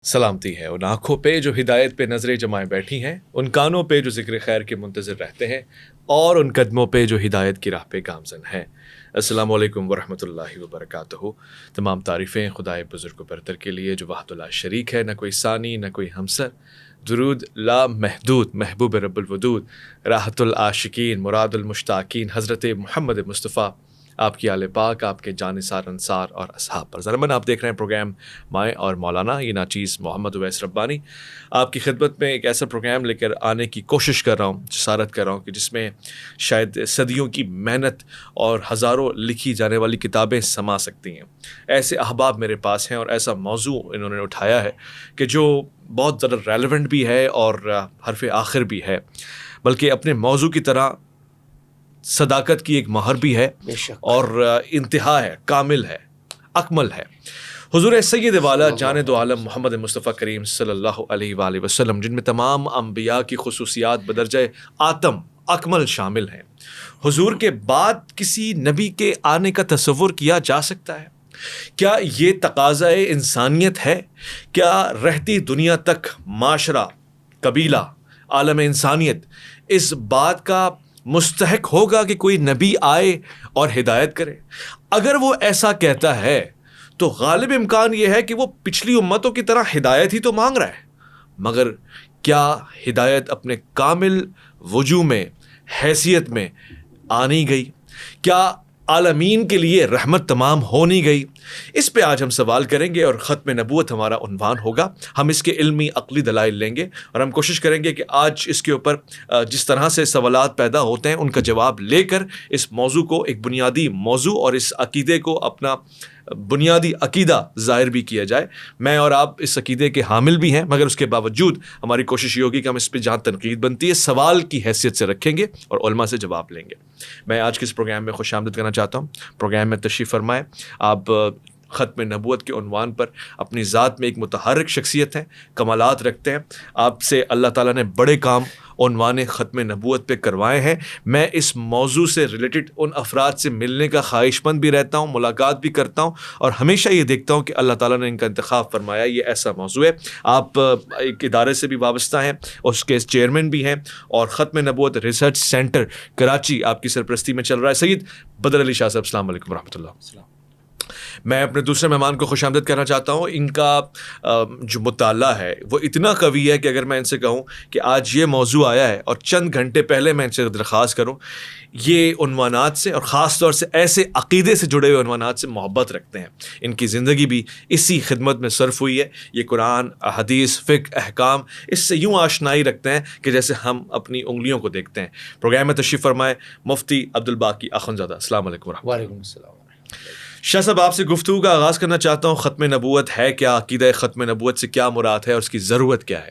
سلامتی ہے ان آنکھوں پہ جو ہدایت پہ نظریں جمائے بیٹھی ہیں، ان کانوں پہ جو ذکر خیر کے منتظر رہتے ہیں، اور ان قدموں پہ جو ہدایت کی راہ پہ گامزن ہیں۔ السلام علیکم ورحمۃ اللہ وبرکاتہ۔ تمام تعریفیں خدائے بزرگ و برتر کے لیے جو وحدہ لا شریک ہے، نہ کوئی ثانی نہ کوئی ہمسر۔ درود لا محدود محبوب رب الودود، راحت العاشقین مراد المشتاقین حضرت محمد مصطفیٰ، آپ کی آل پاک، آپ کے جانثار انصار اور اصحاب پر۔ ضرمن آپ دیکھ رہے ہیں پروگرام مائیں اور مولانا، یہ ناچیز محمد اویس ربانی آپ کی خدمت میں ایک ایسا پروگرام لے کر آنے کی کوشش کر رہا ہوں، جسارت کر رہا ہوں کہ جس میں شاید صدیوں کی محنت اور ہزاروں لکھی جانے والی کتابیں سما سکتی ہیں۔ ایسے احباب میرے پاس ہیں اور ایسا موضوع انہوں نے اٹھایا ہے کہ جو بہت زیادہ ریلیونٹ بھی ہے اور حرف آخر بھی ہے، بلکہ اپنے موضوع کی طرح صداقت کی ایک مہر بھی ہے اور انتہا ہے، کامل ہے، اکمل ہے۔ حضور سید والا جان دو عالم محمد مصطفیٰ کریم صلی اللہ علیہ وآلہ وسلم، جن میں تمام انبیاء کی خصوصیات بدرجہ آتم اکمل شامل ہیں، حضور کے بعد کسی نبی کے آنے کا تصور کیا جا سکتا ہے؟ کیا یہ تقاضۂ انسانیت ہے؟ کیا رہتی دنیا تک معاشرہ، قبیلہ، عالم انسانیت اس بات کا مستحق ہوگا کہ کوئی نبی آئے اور ہدایت کرے؟ اگر وہ ایسا کہتا ہے تو غالب امکان یہ ہے کہ وہ پچھلی امتوں کی طرح ہدایت ہی تو مانگ رہا ہے، مگر کیا ہدایت اپنے کامل وجوہ میں، حیثیت میں آنی گئی؟ کیا عالمین کے لیے رحمت تمام ہونی گئی؟ اس پہ آج ہم سوال کریں گے اور ختم نبوت ہمارا عنوان ہوگا۔ ہم اس کے علمی عقلی دلائل لیں گے اور ہم کوشش کریں گے کہ آج اس کے اوپر جس طرح سے سوالات پیدا ہوتے ہیں ان کا جواب لے کر اس موضوع کو ایک بنیادی موضوع اور اس عقیدے کو اپنا بنیادی عقیدہ ظاہر بھی کیا جائے۔ میں اور آپ اس عقیدے کے حامل بھی ہیں، مگر اس کے باوجود ہماری کوشش یہ ہوگی کہ ہم اس پہ جہاں تنقید بنتی ہے سوال کی حیثیت سے رکھیں گے اور علماء سے جواب لیں گے۔ میں آج کے اس پروگرام میں خوش آمدید کرنا چاہتا ہوں۔ پروگرام میں تشریف فرمائیں۔ آپ ختم نبوت کے عنوان پر اپنی ذات میں ایک متحرک شخصیت ہیں، کمالات رکھتے ہیں۔ آپ سے اللہ تعالیٰ نے بڑے کام عنوان ختم نبوت پہ کروائے ہیں۔ میں اس موضوع سے ریلیٹڈ ان افراد سے ملنے کا خواہش مند بھی رہتا ہوں، ملاقات بھی کرتا ہوں، اور ہمیشہ یہ دیکھتا ہوں کہ اللہ تعالیٰ نے ان کا انتخاب فرمایا، یہ ایسا موضوع ہے۔ آپ ایک ادارے سے بھی وابستہ ہیں، اس کے چیئرمین بھی ہیں، اور ختم نبوت ریسرچ سینٹر کراچی آپ کی سرپرستی میں چل رہا ہے۔ سید بدر علی شاہ صاحب، السلام علیکم ورحمۃ اللہ۔ میں اپنے دوسرے مہمان کو خوش آمدید کرنا چاہتا ہوں۔ ان کا جو مطالعہ ہے وہ اتنا قوی ہے کہ اگر میں ان سے کہوں کہ آج یہ موضوع آیا ہے اور چند گھنٹے پہلے میں ان سے درخواست کروں، یہ عنوانات سے اور خاص طور سے ایسے عقیدے سے جڑے ہوئے عنوانات سے محبت رکھتے ہیں۔ ان کی زندگی بھی اسی خدمت میں صرف ہوئی ہے۔ یہ قرآن، حدیث، فقہ، احکام، اس سے یوں آشنائی رکھتے ہیں کہ جیسے ہم اپنی انگلیوں کو دیکھتے ہیں۔ پروگرام میں تشریف فرمائے مفتی عبدالباقی اخندزادہ، السلام علیکم ورحمۃ اللہ۔ وعلیکم السلام۔ شاہ صاحب، آپ سے گفتگو کا آغاز کرنا چاہتا ہوں۔ ختم نبوت ہے کیا؟ عقیدہ ختم نبوت سے کیا مراد ہے اور اس کی ضرورت کیا ہے؟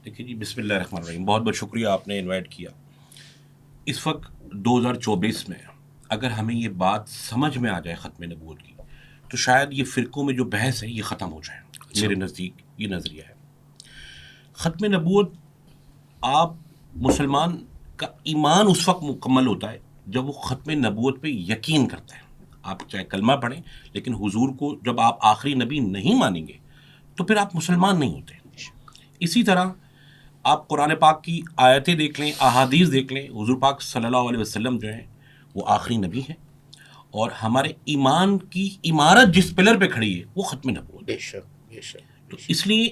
دیکھیے جی، بسم اللہ الرحمن الرحیم، بہت بہت شکریہ آپ نے انوائٹ کیا۔ اس وقت 2024 میں اگر ہمیں یہ بات سمجھ میں آ جائے ختم نبوت کی، تو شاید یہ فرقوں میں جو بحث ہے یہ ختم ہو جائے۔ میرے نزدیک یہ نظریہ ہے۔ ختم نبوت، آپ مسلمان کا ایمان اس وقت مکمل ہوتا ہے جب وہ ختم نبوت پہ یقین کرتا ہے۔ آپ چاہے کلمہ پڑھیں، لیکن حضور کو جب آپ آخری نبی نہیں مانیں گے تو پھر آپ مسلمان نہیں ہوتے۔ اسی طرح آپ قرآن پاک کی آیتیں دیکھ لیں، احادیث دیکھ لیں، حضور پاک صلی اللہ علیہ وسلم جو ہیں وہ آخری نبی ہیں، اور ہمارے ایمان کی عمارت جس پلر پہ کھڑی ہے وہ ختم نبوت ہے۔ بے شک بے شک۔ تو اس لیے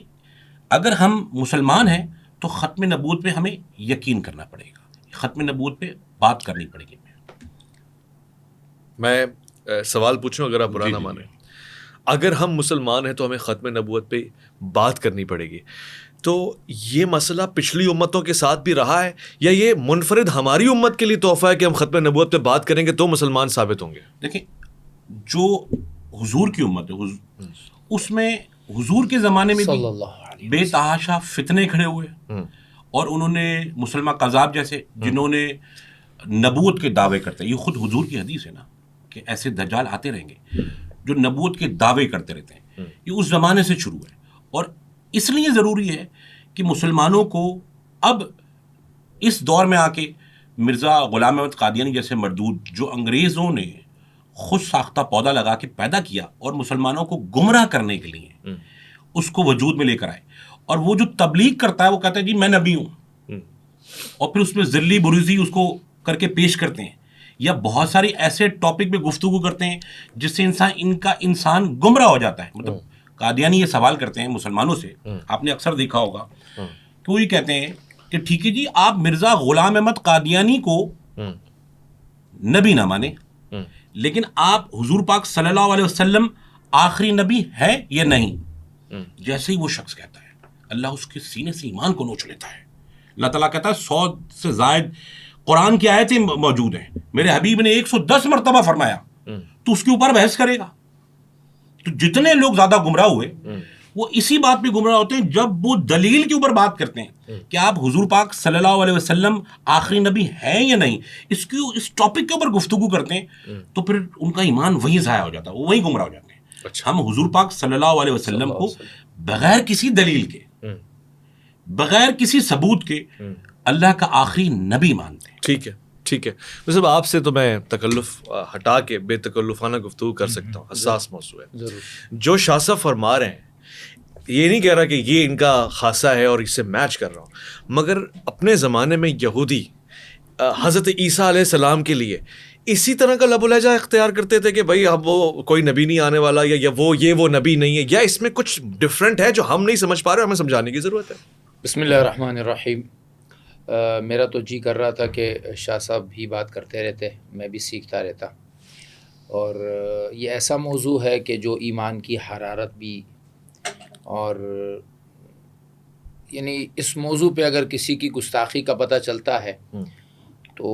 اگر ہم مسلمان ہیں تو ختم نبوت پہ ہمیں یقین کرنا پڑے گا، ختم نبوت پہ بات کرنی پڑے گی۔ میں سوال پوچھوں، اگر آپ برا نہ مانیں۔ اگر ہم مسلمان ہیں تو ہمیں ختم نبوت پہ بات کرنی پڑے گی، تو یہ مسئلہ پچھلی امتوں کے ساتھ بھی رہا ہے، یا یہ منفرد ہماری امت کے لیے تحفہ ہے کہ ہم ختم نبوت پہ بات کریں گے تو مسلمان ثابت ہوں گے؟ دیکھیں، جو حضور کی امت ہے اس میں حضور کے زمانے میں صلی اللہ علیہ بے تحاشا فتنے کھڑے ہوئے، اور انہوں نے مسلمہ قذاب جیسے جنہوں نے نبوت کے دعوے کرتے ہیں، یہ خود حضور کی حدیث ہے نا کہ ایسے دجال آتے رہیں گے جو نبوت کے دعوے کرتے رہتے ہیں، یہ اس زمانے سے شروع ہے۔ اور اس لیے ضروری ہے کہ مسلمانوں کو اب اس دور میں آ کے مرزا غلام احمد قادیانی جیسے مردود جو انگریزوں نے خود ساختہ پودا لگا کے پیدا کیا اور مسلمانوں کو گمراہ کرنے کے لیے اس کو وجود میں لے کر آئے. اور وہ جو تبلیغ کرتا ہے وہ کہتا ہے جی میں نبی ہوں, اور پھر اس میں ذلی بروزی اس کو کر کے پیش کرتے ہیں, یا بہت ساری ایسے ٹاپک پہ گفتگو کرتے ہیں جس سے انسان گمراہ ہو جاتا ہے. مطلب قادیانی یہ سوال کرتے ہیں مسلمانوں سے, آپ نے اکثر دیکھا ہوگا کہ وہ یہ کہتے ہیں کہ ٹھیک ہے جی آپ مرزا غلام احمد قادیانی کو نبی نہ مانیں, لیکن آپ حضور پاک صلی اللہ علیہ وسلم آخری نبی ہے یا نہیں. جیسے ہی وہ شخص کہتا ہے اللہ اس کے سینے سے ایمان کو نوچ لیتا ہے. اللہ تعالیٰ کہتا ہے 100 سے زائد قرآن کی آیتیں موجود ہیں, میرے حبیب نے 110 مرتبہ فرمایا, تو اس کے اوپر بحث کرے گا. تو جتنے لوگ زیادہ گمراہ ہوئے وہ اسی بات پہ گمراہ ہوتے ہیں جب وہ دلیل کے اوپر بات کرتے ہیں کہ آپ حضور پاک صلی اللہ علیہ وسلم آخری نبی ہیں یا نہیں, اس ٹاپک کے اوپر گفتگو کرتے ہیں, تو پھر ان کا ایمان وہیں ضائع ہو جاتا ہے, وہ وہیں گمراہ ہو جاتے ہیں. ہم حضور پاک صلی اللہ علیہ وسلم کو بغیر کسی دلیل کے, بغیر کسی ثبوت کے اللہ کا آخری نبی مانتے ہیں. ٹھیک ہے, ٹھیک ہے. مطلب آپ سے تو میں تکلف ہٹا کے بے تکلفانہ گفتگو کر سکتا ہوں, حساس موضوع ہے. جو شاہ صاحب فرما رہے ہیں یہ نہیں کہہ رہا کہ یہ ان کا خاصہ ہے اور اس سے میچ کر رہا ہوں, مگر اپنے زمانے میں یہودی حضرت عیسیٰ علیہ السلام کے لیے اسی طرح کا لب و لہجہ اختیار کرتے تھے کہ بھائی اب وہ کوئی نبی نہیں آنے والا, یا وہ نبی نہیں ہے, یا اس میں کچھ ڈفرینٹ ہے جو ہم نہیں سمجھ پا رہے, ہمیں سمجھانے کی ضرورت ہے. بسم اللہ الرحمن الرحیم. میرا تو جی کر رہا تھا کہ شاہ صاحب بھی بات کرتے رہتے, میں بھی سیکھتا رہتا, اور یہ ایسا موضوع ہے کہ جو ایمان کی حرارت بھی, اور یعنی اس موضوع پہ اگر کسی کی گستاخی کا پتہ چلتا ہے تو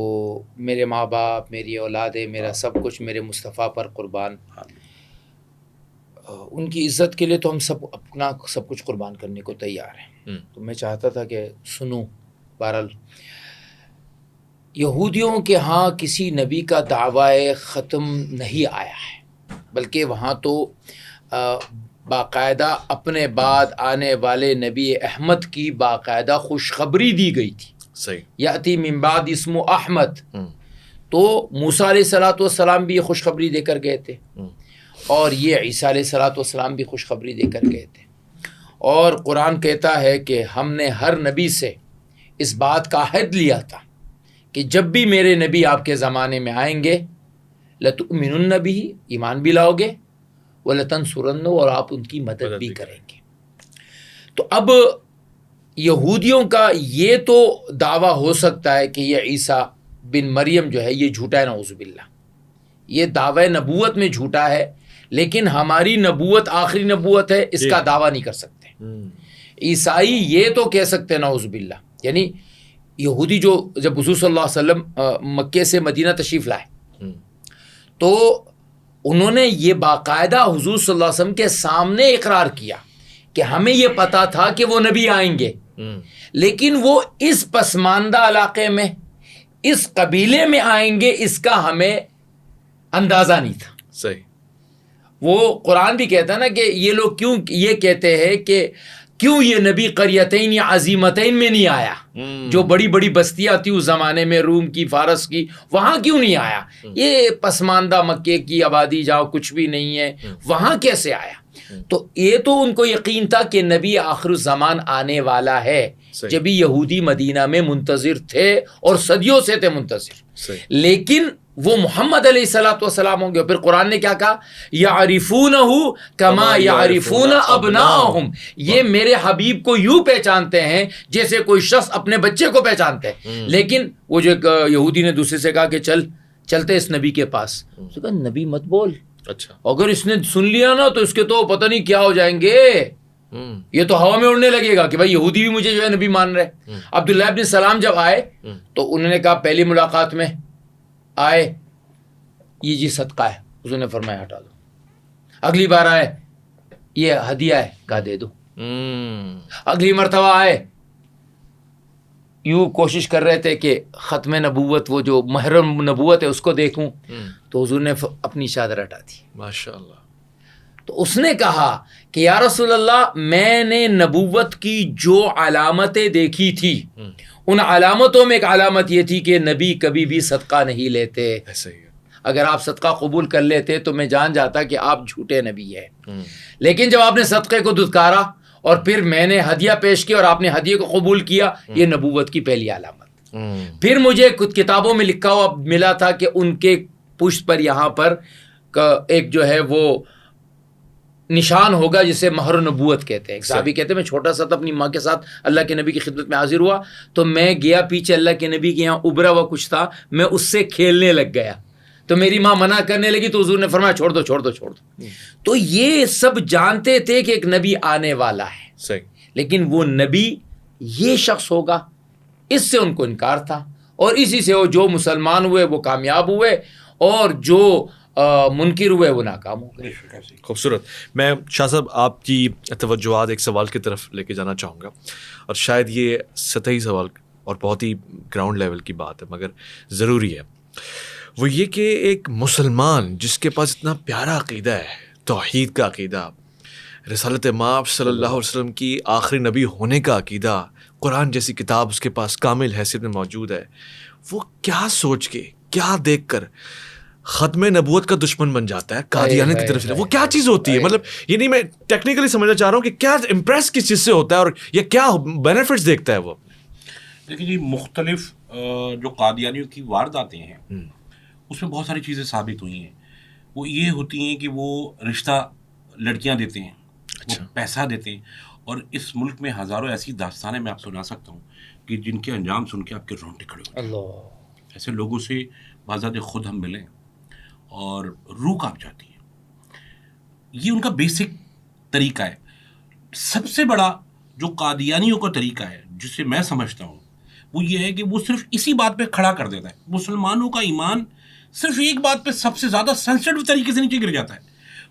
میرے ماں باپ, میری اولاد, میرا سب کچھ میرے مصطفیٰ پر قربان. ان کی عزت کے لیے تو ہم سب اپنا سب کچھ قربان کرنے کو تیار ہیں. تو میں چاہتا تھا کہ سنوں. بہرحال یہودیوں کے ہاں کسی نبی کا دعوی ختم نہیں آیا ہے, بلکہ وہاں تو باقاعدہ اپنے بعد آنے والے نبی احمد کی باقاعدہ خوشخبری دی گئی تھی. صحیح. یاتی من بعد اسمہ احمد. تو موسیٰ علیہ الصلوۃ والسلام بھی یہ خوشخبری دے کر گئے تھے, اور یہ عیسیٰ علیہ الصلوۃ والسلام بھی خوشخبری دے کر گئے تھے. اور قرآن کہتا ہے کہ ہم نے ہر نبی سے اس بات کا عہد لیا تھا کہ جب بھی میرے نبی آپ کے زمانے میں آئیں گے لَتُؤْمِنُنَّ بِهِ, ایمان بھی لاؤ گے, وَلَتَنْصُرَنَّهُ, اور آپ ان کی مدد بھی کریں گے. تو اب یہودیوں کا یہ تو دعویٰ ہو سکتا ہے کہ یہ عیسیٰ بن مریم جو ہے یہ جھوٹا ہے, نعوذ باللہ, یہ دعوی نبوت میں جھوٹا ہے, لیکن ہماری نبوت آخری نبوت ہے, اس کا دعویٰ نہیں کر سکتے. عیسائی یہ تو کہہ سکتے ہیں نعوذ باللہ. یعنی یہودی جو جب حضور صلی اللہ علیہ وسلم مکے سے مدینہ تشریف لائے تو انہوں نے یہ باقاعدہ حضور صلی اللہ علیہ وسلم کے سامنے اقرار کیا کہ ہمیں یہ پتا تھا کہ وہ نبی آئیں گے, لیکن وہ اس پسماندہ علاقے میں, اس قبیلے میں آئیں گے, اس کا ہمیں اندازہ نہیں تھا. صحیح. وہ قرآن بھی کہتا ہے نا کہ یہ لوگ کیوں یہ کہتے ہیں کہ کیوں یہ نبی قریتین یا عظیمتین میں نہیں آیا, جو بڑی بڑی بستیاں تھی اس زمانے میں, روم کی, فارس کی, وہاں کیوں نہیں آیا؟ یہ پسماندہ مکے کی آبادی جہاں کچھ بھی نہیں ہے, وہاں کیسے آیا؟ تو یہ تو ان کو یقین تھا کہ نبی آخر الزمان آنے والا ہے, جبھی یہودی مدینہ میں منتظر تھے اور صدیوں سے تھے منتظر. لیکن وہ محمد علیہ الصلوۃ والسلام ہوں گے. پھر قرآن نے کیا کہا؟ یعرفونہ کما یعرفون ابناءہم, یہ میرے حبیب کو یوں پہچانتے ہیں جیسے کوئی شخص اپنے بچے کو پہچانتے ہیں. لیکن وہ جو یہودی نے دوسرے سے کہا کہ چلتے اس نبی کے پاس, تو کہا نبی مت بول, اچھا اگر اس نے سن لیا نا تو اس کے تو پتہ نہیں کیا ہو جائیں گے, یہ تو ہوا میں اڑنے لگے گا کہ بھائی یہودی بھی مجھے جو ہے نبی مان رہے. عبداللہ ابن سلام جب آئے تو انہوں نے کہا پہلی ملاقات میں آئے یہ جی صدقہ ہے, حضور نے فرمایا ہٹا دو. اگلی بار آئے یہ ہدیہ ہے, کہا دے دو. اگلی مرتبہ آئے یوں کوشش کر رہے تھے کہ ختم نبوت, وہ جو مہر نبوت ہے اس کو دیکھوں, تو حضور نے اپنی چادر ہٹا دی. ماشاءاللہ. تو اس نے کہا کہ یا رسول اللہ, میں نے نبوت کی جو علامتیں دیکھی تھی ان علامتوں میں ایک علامت یہ تھی کہ نبی کبھی بھی صدقہ نہیں لیتے. اگر آپ صدقہ قبول کر لیتے تو میں جان جاتا کہ آپ جھوٹے نبی ہیں. لیکن جب آپ نے صدقے کو دھتکارا اور پھر میں نے ہدیہ پیش کیا اور آپ نے ہدیے کو قبول کیا, یہ نبوت کی پہلی علامت. پھر مجھے کچھ کتابوں میں لکھا ہوا ملا تھا کہ ان کے پشت پر یہاں پر ایک جو ہے وہ نشان ہوگا جسے مہر نبوت کہتے ہیں. صحابی کہتے ہیں میں چھوٹا سا تھا, اپنی ماں کے ساتھ اللہ کے نبی کی خدمت میں حاضر ہوا تو میں گیا پیچھے اللہ کے نبی کے یہاں ابھرا ہوا کچھ تھا, میں اس سے کھیلنے لگ گیا تو میری ماں منع کرنے لگی تو حضور نے فرمایا چھوڑ دو چھوڑ دو چھوڑ دو. تو یہ سب جانتے تھے کہ ایک نبی آنے والا ہے, لیکن وہ نبی یہ شخص ہوگا اس سے ان کو انکار تھا, اور اسی سے وہ جو مسلمان ہوئے وہ کامیاب ہوئے اور جو منکر ہوئے وہ ناکام ہو گئے. خوبصورت. میں شاہ صاحب آپ کی توجہات ایک سوال کی طرف لے کے جانا چاہوں گا, اور شاید یہ سطحی سوال اور بہت ہی گراؤنڈ لیول کی بات ہے مگر ضروری ہے. وہ یہ کہ ایک مسلمان جس کے پاس اتنا پیارا عقیدہ ہے, توحید کا عقیدہ, رسالت مآب صلی اللہ علیہ وسلم کی آخری نبی ہونے کا عقیدہ, قرآن جیسی کتاب اس کے پاس کامل حیثیت میں موجود ہے, وہ کیا سوچ کے کیا دیکھ کر ختم نبوت کا دشمن بن جاتا ہے قادیانیت کی طرف سے؟ وہ کیا چیز ہوتی ہے؟ مطلب یہ نہیں, میں ٹیکنیکلی سمجھنا چاہ رہا ہوں کہ کیا امپریس کس چیز سے ہوتا ہے اور یہ کیا بینیفٹس دیکھتا ہے وہ؟ دیکھیں جی, مختلف جو قادیانیوں کی وارداتیں ہیں اس میں بہت ساری چیزیں ثابت ہوئی ہیں. وہ یہ ہوتی ہیں کہ وہ رشتہ لڑکیاں دیتے ہیں, وہ پیسہ دیتے ہیں, اور اس ملک میں ہزاروں ایسی داستانیں میں آپ سنا سکتا ہوں کہ جن کے انجام سن کے آپ کے رونگٹے کھڑے ہوتے ہیں. ایسے لوگوں سے بازاد خود ہم ملیں اور روح کانپ جاتی ہے. یہ ان کا بیسک طریقہ ہے. سب سے بڑا جو قادیانیوں کا طریقہ ہے جسے میں سمجھتا ہوں وہ یہ ہے کہ وہ صرف اسی بات پہ کھڑا کر دیتا ہے. مسلمانوں کا ایمان صرف ایک بات پہ سب سے زیادہ سینسٹیو طریقے سے نیچے گر جاتا ہے.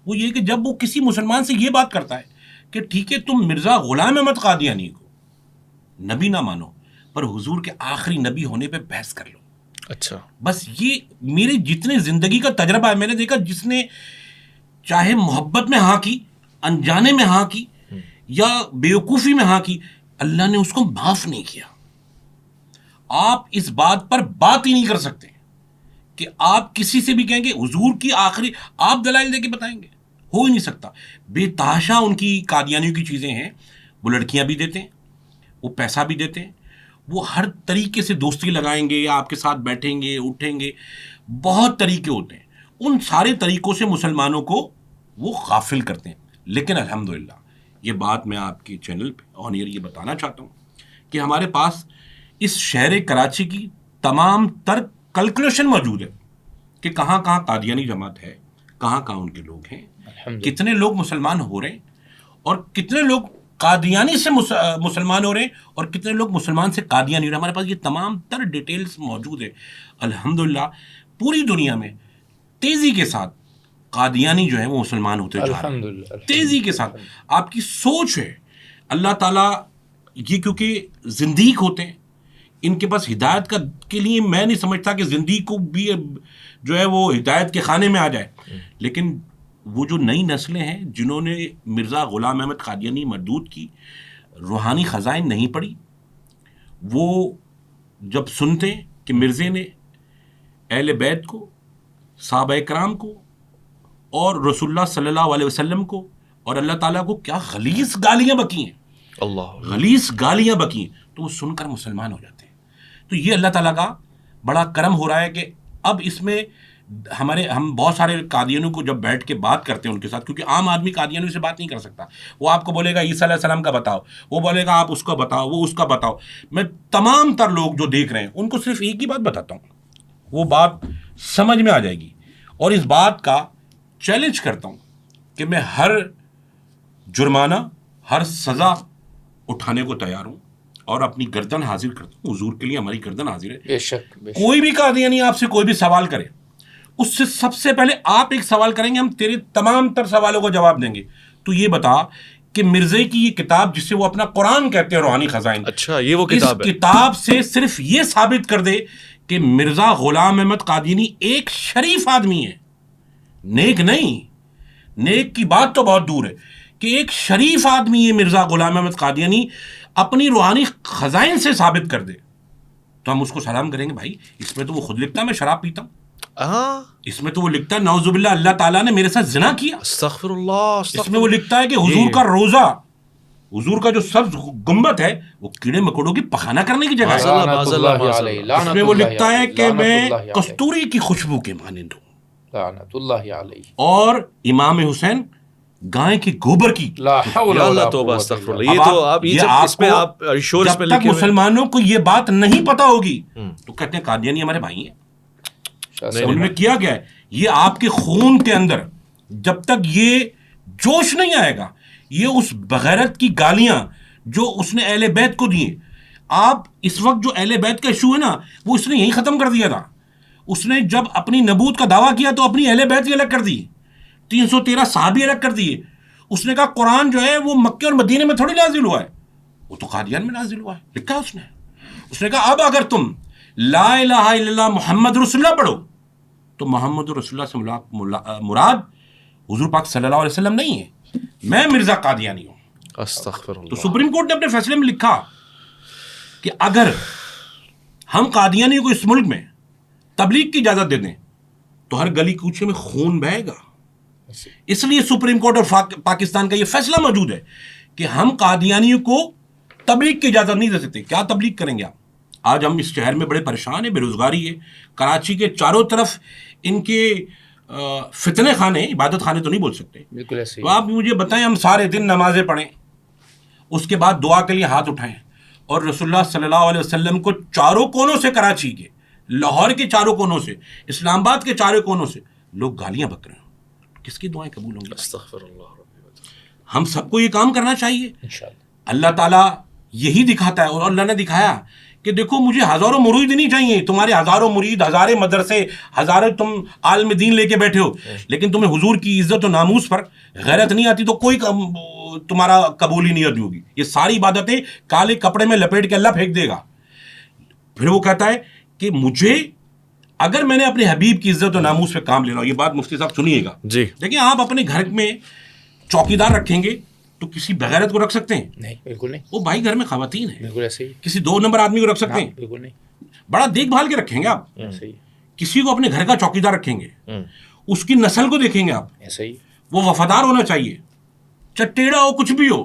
وہ یہ کہ جب وہ کسی مسلمان سے یہ بات کرتا ہے کہ ٹھیک ہے تم مرزا غلام احمد قادیانی کو نبی نہ مانو پر حضور کے آخری نبی ہونے پہ بحث کر لو. اچھا, بس یہ میرے جتنے زندگی کا تجربہ ہے, میں نے دیکھا جس نے چاہے محبت میں ہاں کی, انجانے میں ہاں کی یا بیوقوفی میں ہاں کی, اللہ نے اس کو معاف نہیں کیا. آپ اس بات پر بات ہی نہیں کر سکتے کہ آپ کسی سے بھی کہیں گے حضور کی آخری, آپ دلائل دے کے بتائیں گے, ہو ہی نہیں سکتا. بے تحاشا ان کی قادیانیوں کی چیزیں ہیں. وہ لڑکیاں بھی دیتے ہیں, وہ پیسہ بھی دیتے ہیں, وہ ہر طریقے سے دوستی لگائیں گے یا آپ کے ساتھ بیٹھیں گے اٹھیں گے, بہت طریقے ہوتے ہیں. ان سارے طریقوں سے مسلمانوں کو وہ غافل کرتے ہیں. لیکن الحمدللہ یہ بات میں آپ کے چینل پہ آن ایئر یہ بتانا چاہتا ہوں کہ ہمارے پاس اس شہر کراچی کی تمام تر کیلکولیشن موجود ہے کہ کہاں کہاں قادیانی جماعت ہے, کہاں کہاں ان کے لوگ ہیں, کتنے لوگ مسلمان ہو رہے ہیں اور کتنے لوگ قادیانی سے مسلمان ہو رہے ہیں اور کتنے لوگ مسلمان سے قادیانی ہو رہے ہیں. ہمارے پاس یہ تمام تر ڈیٹیلز موجود ہے. الحمدللہ پوری دنیا میں تیزی کے ساتھ قادیانی جو ہے وہ مسلمان ہوتے جا رہے ہیں, تیزی کے ساتھ. آپ کی سوچ ہے, اللہ تعالیٰ یہ کیونکہ زندیق ہوتے ہیں, ان کے پاس ہدایت کا کے لیے میں نہیں سمجھتا کہ زندیق کو بھی جو ہے وہ ہدایت کے خانے میں آ جائے. لیکن وہ جو نئی نسلیں ہیں جنہوں نے مرزا غلام احمد قادیانی مردود کی روحانی خزائن نہیں پڑھی, وہ جب سنتے ہیں کہ مرزے نے اہل بیت کو, صحابہ کرام کو اور رسول اللہ صلی اللہ علیہ وسلم کو اور اللہ تعالیٰ کو کیا غلیظ گالیاں بکی ہیں, غلیظ گالیاں بکی ہیں, تو وہ سن کر مسلمان ہو جاتے ہیں. تو یہ اللہ تعالیٰ کا بڑا کرم ہو رہا ہے کہ اب اس میں ہم بہت سارے قادیانیوں کو جب بیٹھ کے بات کرتے ہیں ان کے ساتھ, کیونکہ عام آدمی قادیانیوں سے بات نہیں کر سکتا. وہ آپ کو بولے گا عیسیٰ علیہ السلام کا بتاؤ, وہ بولے گا آپ اس کا بتاؤ, وہ اس کا بتاؤ. میں تمام تر لوگ جو دیکھ رہے ہیں ان کو صرف ایک ہی بات بتاتا ہوں, وہ بات سمجھ میں آ جائے گی, اور اس بات کا چیلنج کرتا ہوں کہ میں ہر جرمانہ, ہر سزا اٹھانے کو تیار ہوں اور اپنی گردن حاضر کرتا ہوں. حضور کے لیے ہماری گردن حاضر ہے. بے شک. کوئی بھی قادیانی آپ سے کوئی بھی سوال کرے, اس سے سب سے پہلے آپ ایک سوال کریں گے, ہم تیرے تمام تر سوالوں کا جواب دیں گے. تو یہ بتا کہ مرزے کی یہ کتاب جسے وہ اپنا قرآن کہتے ہیں, روحانی خزائن, اچھا یہ وہ کتاب ہے, اس کتاب سے صرف یہ ثابت کر دے کہ مرزا غلام احمد قادیانی ایک شریف آدمی ہے, نیک نہیں. نیک کی بات تو بہت دور ہے, کہ ایک شریف آدمی ہے مرزا غلام احمد قادیانی, اپنی روحانی خزائن سے ثابت کر دے, تو ہم اس کو سلام کریں گے. بھائی اس میں تو وہ خود لکھتا ہے میں شراب پیتا ہوں, ہاں اس میں تو وہ لکھتا ہے نعوذ باللہ اللہ تعالیٰ نے میرے ساتھ زنا کیا. استغفر اللہ. اس میں وہ لکھتا ہے کہ حضور کا روزہ، حضور کا جو سبز گنبد ہے وہ کیڑے مکوڑوں کی پخانہ کرنے کی جگہ ہے. لعنت اللہ علیہ، اس لعنت میں وہ اللہ لکھتا ہے علیہ، کہ لعنت میں اللہ علیہ، کستوری کی خوشبو کے مانند ہوں. لعنت اللہ علیہ. اور امام حسین گائے کی گوبر کی. لا حول یا ولا اللہ توبہ قوت استغفر الا اللہ. یہ تو آپ یہ سب اس میں آپ شورس جب میں تک لکھے ہوئے مسلمانوں کو یہ بات نہیں پتا ہوگی تو کہتے ہیں قادیانی ہمارے بھائی ہیں. انہوں نے کیا ہے یہ آپ کے خون کے اندر جب تک یہ جوش نہیں آئے گا، یہ اس بغیرت کی گالیاں جو اس نے اہل بیت کو دیے. آپ اس وقت جو اہل بیت کا ایشو ہے نا وہ اس نے یہی ختم کر دیا تھا. اس نے جب اپنی نبوت کا دعویٰ کیا تو اپنی اہل بیت بھی الگ کر دی، 313 صحابی الگ کر دیے. اس نے کہا قرآن جو ہے وہ مکے اور مدینے میں تھوڑی نازل ہوا ہے، وہ تو قادیان میں نازل ہوا ہے. لکھا اس نے کہا اب اگر تم لا الہ الا اللہ محمد رسول اللہ پڑھو تو محمد رسول اللہ سے مراد حضور پاک صلی اللہ علیہ وسلم نہیں ہے، میں مرزا قادیانی ہوں. استغفر تو اللہ. سپریم کورٹ نے اپنے فیصلے میں لکھا کہ اگر ہم قادیانی کو اس ملک میں تبلیغ کی اجازت دے دیں تو ہر گلی کوچے میں خون بہے گا. اس لیے سپریم کورٹ اور پاکستان کا یہ فیصلہ موجود ہے کہ ہم قادیانیوں کو تبلیغ کی اجازت نہیں دے سکتے. کیا تبلیغ کریں گے آپ؟ آج ہم اس شہر میں بڑے پریشان ہیں، بے روزگاری ہے. کراچی کے چاروں طرف ان کے فتنے خانے، عبادت خانے تو نہیں بول سکتے. بالکل ایسے تو آپ مجھے بتائیں ہم سارے دن نمازیں پڑھیں، اس کے بعد دعا کے لیے ہاتھ اٹھائیں اور رسول اللہ صلی اللہ علیہ وسلم کو چاروں کونوں سے، کراچی کے، لاہور کے چاروں کونوں سے، اسلام آباد کے چاروں کونوں سے لوگ گالیاں بک رہے ہیں. کس کی دعائیں قبول ہوں گی؟ استغفر اللہ. ہم سب کو یہ کام کرنا چاہیے. انشاءاللہ. اللہ تعالیٰ یہی دکھاتا ہے، اور اللہ نے دکھایا کہ دیکھو مجھے ہزاروں مرید نہیں چاہیے، تمہارے ہزاروں مرید، ہزارے مدرسے، ہزاروں تم عالم دین لے کے بیٹھے ہو، لیکن تمہیں حضور کی عزت و ناموس پر غیرت نہیں آتی تو کوئی تمہارا قبول ہی نہیں ہوگی. یہ ساری عبادتیں کالے کپڑے میں لپیٹ کے اللہ پھینک دے گا. پھر وہ کہتا ہے کہ مجھے اگر میں نے اپنے حبیب کی عزت و ناموس پہ کام لینا ہو، یہ بات مفتی صاحب سنیے گا. جی دیکھیں آپ اپنے گھر میں چوکیدار رکھیں گے تو کسی بغیرت کو رکھ سکتے ہیں؟ نہیں، بالکل نہیں. وہ بھائی گھر میں خواتین ہیں، بالکل ایسے ہی. کسی 2 نمبر آدمی کو رکھ سکتے ہیں؟ بالکل نہیں. بڑا دیکھ بھال کے رکھیں گے آپ. ایسے ہی. کسی کو اپنے گھر کا چوکیدار رکھیں گے، اس کی نسل کو دیکھیں گے آپ، ایسے ہی. وہ وفادار ہونا چاہیے، چٹیڑا ہو کچھ بھی ہو،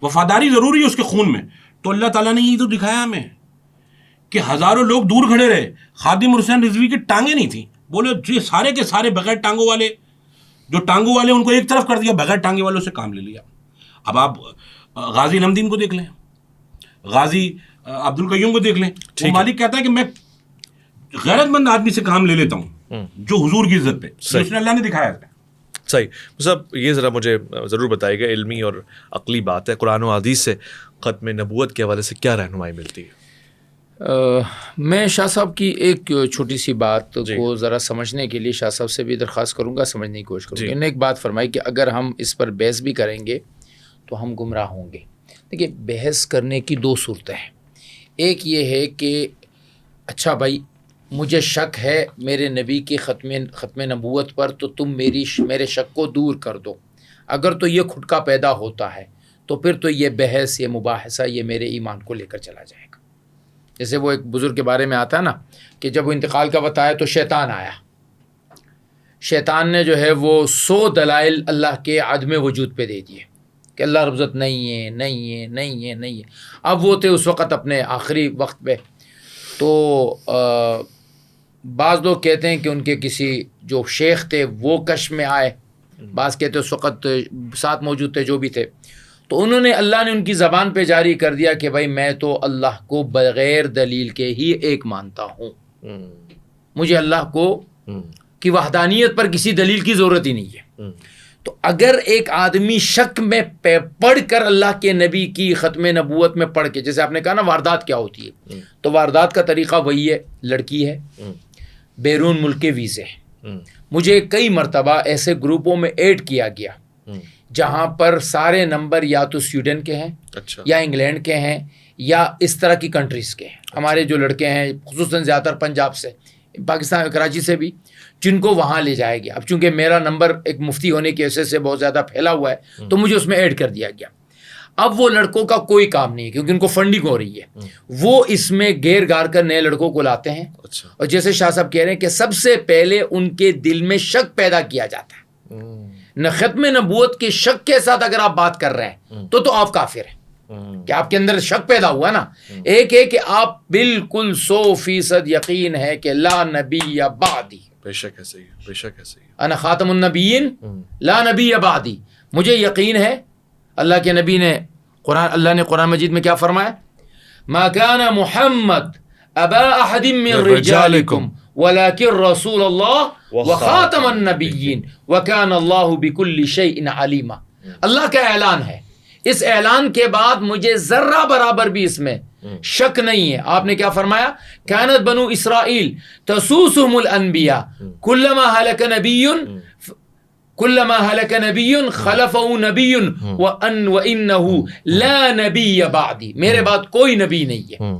وفاداری ضروری ہے اس کے خون میں. تو اللہ تعالیٰ نے یہ تو دکھایا ہمیں کہ ہزاروں لوگ دور کھڑے رہے، خادم حسین رضوی کی ٹانگیں نہیں تھیں، بولے جی سارے کے سارے بغیر ٹانگوں والے، جو ٹانگوں والے ان کو ایک طرف کر دیا، بغیر ٹانگے والوں سے کام لے لیا. اب آپ غازی نمدین کو دیکھ لیں، غازی عبد القیوم کو دیکھ لیں. وہ مالک کہتا ہے کہ میں غیرت مند آدمی سے کام لے لیتا ہوں جو حضور کی عزت پہ، اس نے اللہ نے دکھایا ہے. صحیح. صاحب یہ ذرا مجھے ضرور بتائیے گا، علمی اور عقلی بات ہے، قرآن و حدیث سے ختم نبوت کے حوالے سے کیا رہنمائی ملتی ہے؟ میں شاہ صاحب کی ایک چھوٹی سی بات کو ذرا سمجھنے کے لیے شاہ صاحب سے بھی درخواست کروں گا، سمجھنے کی کوشش کروں گا. انہوں نے ایک بات فرمائی کہ اگر ہم اس پر بحث بھی کریں گے تو ہم گمراہ ہوں گے. دیکھیے بحث کرنے کی 2 صورتیں ہیں. ایک یہ ہے کہ اچھا بھائی مجھے شک ہے میرے نبی کی ختم نبوت پر، تو تم میرے شک کو دور کر دو. اگر تو یہ کھٹکا پیدا ہوتا ہے تو پھر تو یہ بحث، یہ مباحثہ، یہ میرے ایمان کو لے کر چلا جائے گا. جیسے وہ ایک بزرگ کے بارے میں آتا ہے نا کہ جب وہ انتقال کا وقت آیا تو شیطان آیا. شیطان نے جو ہے وہ 100 دلائل اللہ کے عدم وجود پہ دے دیے کہ اللہ رب العزت نہیں ہے، نہیں ہے، نہیں ہے، نہیں ہے. اب وہ تھے اس وقت اپنے آخری وقت پہ. تو بعض لوگ کہتے ہیں کہ ان کے کسی جو شیخ تھے وہ کشف میں آئے، بعض کہتے اس وقت ساتھ موجود تھے، جو بھی تھے. تو انہوں نے، اللہ نے ان کی زبان پہ جاری کر دیا کہ بھائی میں تو اللہ کو بغیر دلیل کے ہی ایک مانتا ہوں، مجھے اللہ کو کی وحدانیت پر کسی دلیل کی ضرورت ہی نہیں ہے. تو اگر ایک آدمی شک میں پڑھ کر اللہ کے نبی کی ختم نبوت میں پڑھ کے، جیسے آپ نے کہا نا واردات کیا ہوتی ہے، تو واردات کا طریقہ وہی ہے، لڑکی ہے، بیرون ملک کے ویزے. مجھے کئی مرتبہ ایسے گروپوں میں ایڈ کیا گیا جہاں پر سارے نمبر یا تو سویڈن کے ہیں، یا انگلینڈ کے ہیں، یا اس طرح کی کنٹریز کے ہیں. ہمارے جو لڑکے ہیں خصوصاً زیادہ تر پنجاب سے، پاکستان کراچی سے بھی، جن کو وہاں لے جایا گیا. اب چونکہ میرا نمبر ایک مفتی ہونے کی وجہ سے بہت زیادہ پھیلا ہوا ہے تو مجھے اس میں ایڈ کر دیا گیا. اب وہ لڑکوں کا کوئی کام نہیں ہے کیونکہ ان کو فنڈنگ ہو رہی ہے، وہ اس میں گیر گار کر نئے لڑکوں کو لاتے ہیں، اچھا اور جیسے شاہ صاحب کہہ رہے ہیں کہ سب سے پہلے ان کے دل میں شک پیدا کیا جاتا ہے، نہ ختم نبوت کے شک کے ساتھ اگر آپ بات کر رہے ہیں تو آپ کافر ہیں، کہ آپ کے اندر شک پیدا ہوا نا. ایک ہے کہ آپ بالکل 100% یقین ہے کہ لا نبی بعدی، بے شک ہے صحیح ہے، بے شک ہے صحیح ہے. انا خاتم النبیین لا نبی بعدی، مجھے یقین ہے. اللہ کے نبی نے اللہ نے قرآن مجید میں کیا فرمایا؟ ما کان محمد ابا احد من رجالکم ولکن رسول اللہ وخاتم النبیین وکان اللہ بکل شیء علیما. اللہ کا اعلان ہے، اس اعلان کے بعد مجھے ذرہ برابر بھی اس میں شک نہیں ہے. آپ نے کیا فرمایا؟ کانت بنو اسرائیل تسوسهم الانبیاء کلما ہلک نبی خلفہ نبی وانہ لا نبی بعدی، میرے بعد کوئی نبی نہیں ہے.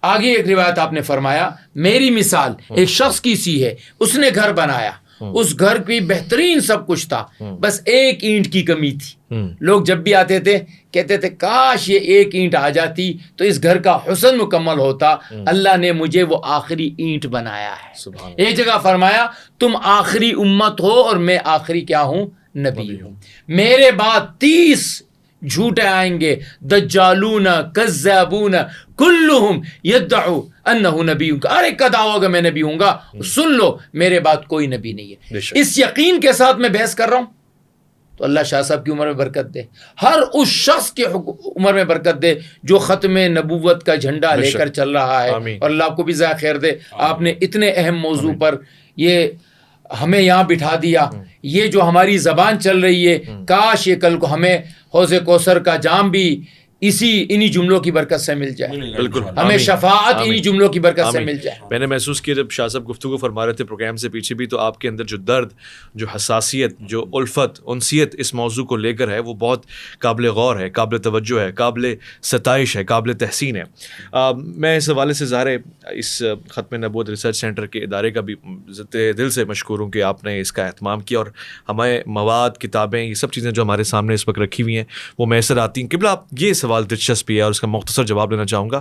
آگے ایک روایت آپ نے فرمایا میری مثال ایک شخص کی سی ہے، اس نے گھر بنایا، اس گھر کی بہترین سب کچھ تھا، بس ایک اینٹ کی کمی تھی. لوگ جب بھی آتے تھے کہتے تھے کاش یہ ایک اینٹ آ جاتی تو اس گھر کا حسن مکمل ہوتا. اللہ نے مجھے وہ آخری اینٹ بنایا ہے. ایک جگہ فرمایا تم آخری امت ہو اور میں آخری کیا ہوں؟ نبی ہوں. میرے بعد 30 جھوٹے آئیں گے، دجالون کذابون کلہم یدعو انہ نبی. ہر ایک کا دعویٰ ہوگا میں نبی ہوں گا. سن لو میرے بعد کوئی نبی نہیں ہے. اس یقین کے ساتھ میں بحث کر رہا ہوں تو اللہ شاہ صاحب کی عمر میں برکت دے، ہر اس شخص کی عمر میں برکت دے جو ختم نبوت کا جھنڈا لے کر چل رہا ہے، اور اللہ آپ کو بھی ذرا خیر دے. آپ نے اتنے اہم موضوع پر یہ ہمیں یہاں بٹھا دیا. یہ جو ہماری زبان چل رہی ہے، کاش یہ کل کو ہمیں حوض کوثر کا جام بھی انہی جملوں کی برکت سے مل جائے. بالکل، ہمیں شفاعت انہی جملوں کی برکت سے مل جائے. میں نے محسوس کیا جب شاہ صاحب گفتگو فرما رہے تھے پروگرام سے پیچھے بھی، تو آپ کے اندر جو درد، جو حساسیت، جو الفت، انسیت اس موضوع کو لے کر ہے وہ بہت قابل غور ہے، قابل توجہ ہے، قابل ستائش ہے، قابل تحسین ہے. میں اس حوالے سے ظاہر اس ختم نبوت ریسرچ سینٹر کے ادارے کا بھی دل سے مشکور ہوں کہ آپ نے اس کا اہتمام کیا، اور ہمیں مواد، کتابیں، یہ سب چیزیں جو ہمارے سامنے اس وقت رکھی ہوئی ہیں وہ میسر آتی ہیں. قبلہ آپ یہ سوال دلچسپ ہے اور اس کا مختصر جواب لینا چاہوں گا.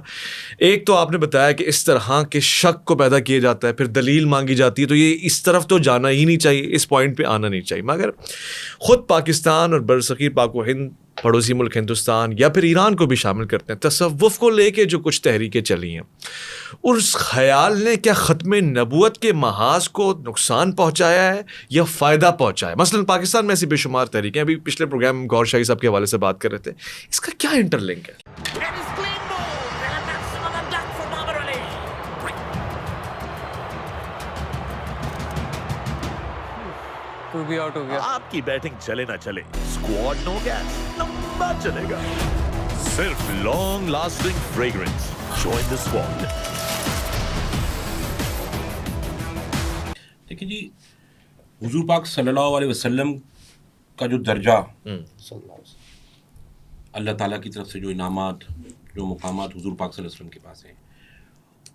ایک تو آپ نے بتایا کہ اس طرح کے شک کو پیدا کیا جاتا ہے، پھر دلیل مانگی جاتی ہے، تو یہ اس طرف تو جانا ہی نہیں چاہیے، اس پوائنٹ پہ آنا نہیں چاہیے. مگر خود پاکستان اور برصغیر پاک و ہند، پڑوسی ملک ہندوستان یا پھر ایران کو بھی شامل کرتے ہیں، تصوف کو لے کے جو کچھ تحریکیں چلی ہیں، اس خیال نے کیا ختم نبوت کے محاذ کو نقصان پہنچایا ہے یا فائدہ پہنچایا ہے؟ مثلا پاکستان میں ایسی بے شمار تحریکیں، ابھی پچھلے پروگرام گور شاہی صاحب کے حوالے سے بات کر رہے تھے، اس کا کیا انٹر لنک ہے؟ آؤٹ ہو گیا. آپ کی بیٹنگ چلے نہ چلے، اسکواڈ نو گیس لمبا چلے گا. صرف long lasting fragrance. Join the squad. دیکھیں جی، حضور پاک صلی اللہ علیہ وسلم کا جو درجہ، اللہ تعالیٰ کی طرف سے جو انعامات، جو مقامات حضور پاک صلی اللہ علیہ وسلم کے پاس ہیں،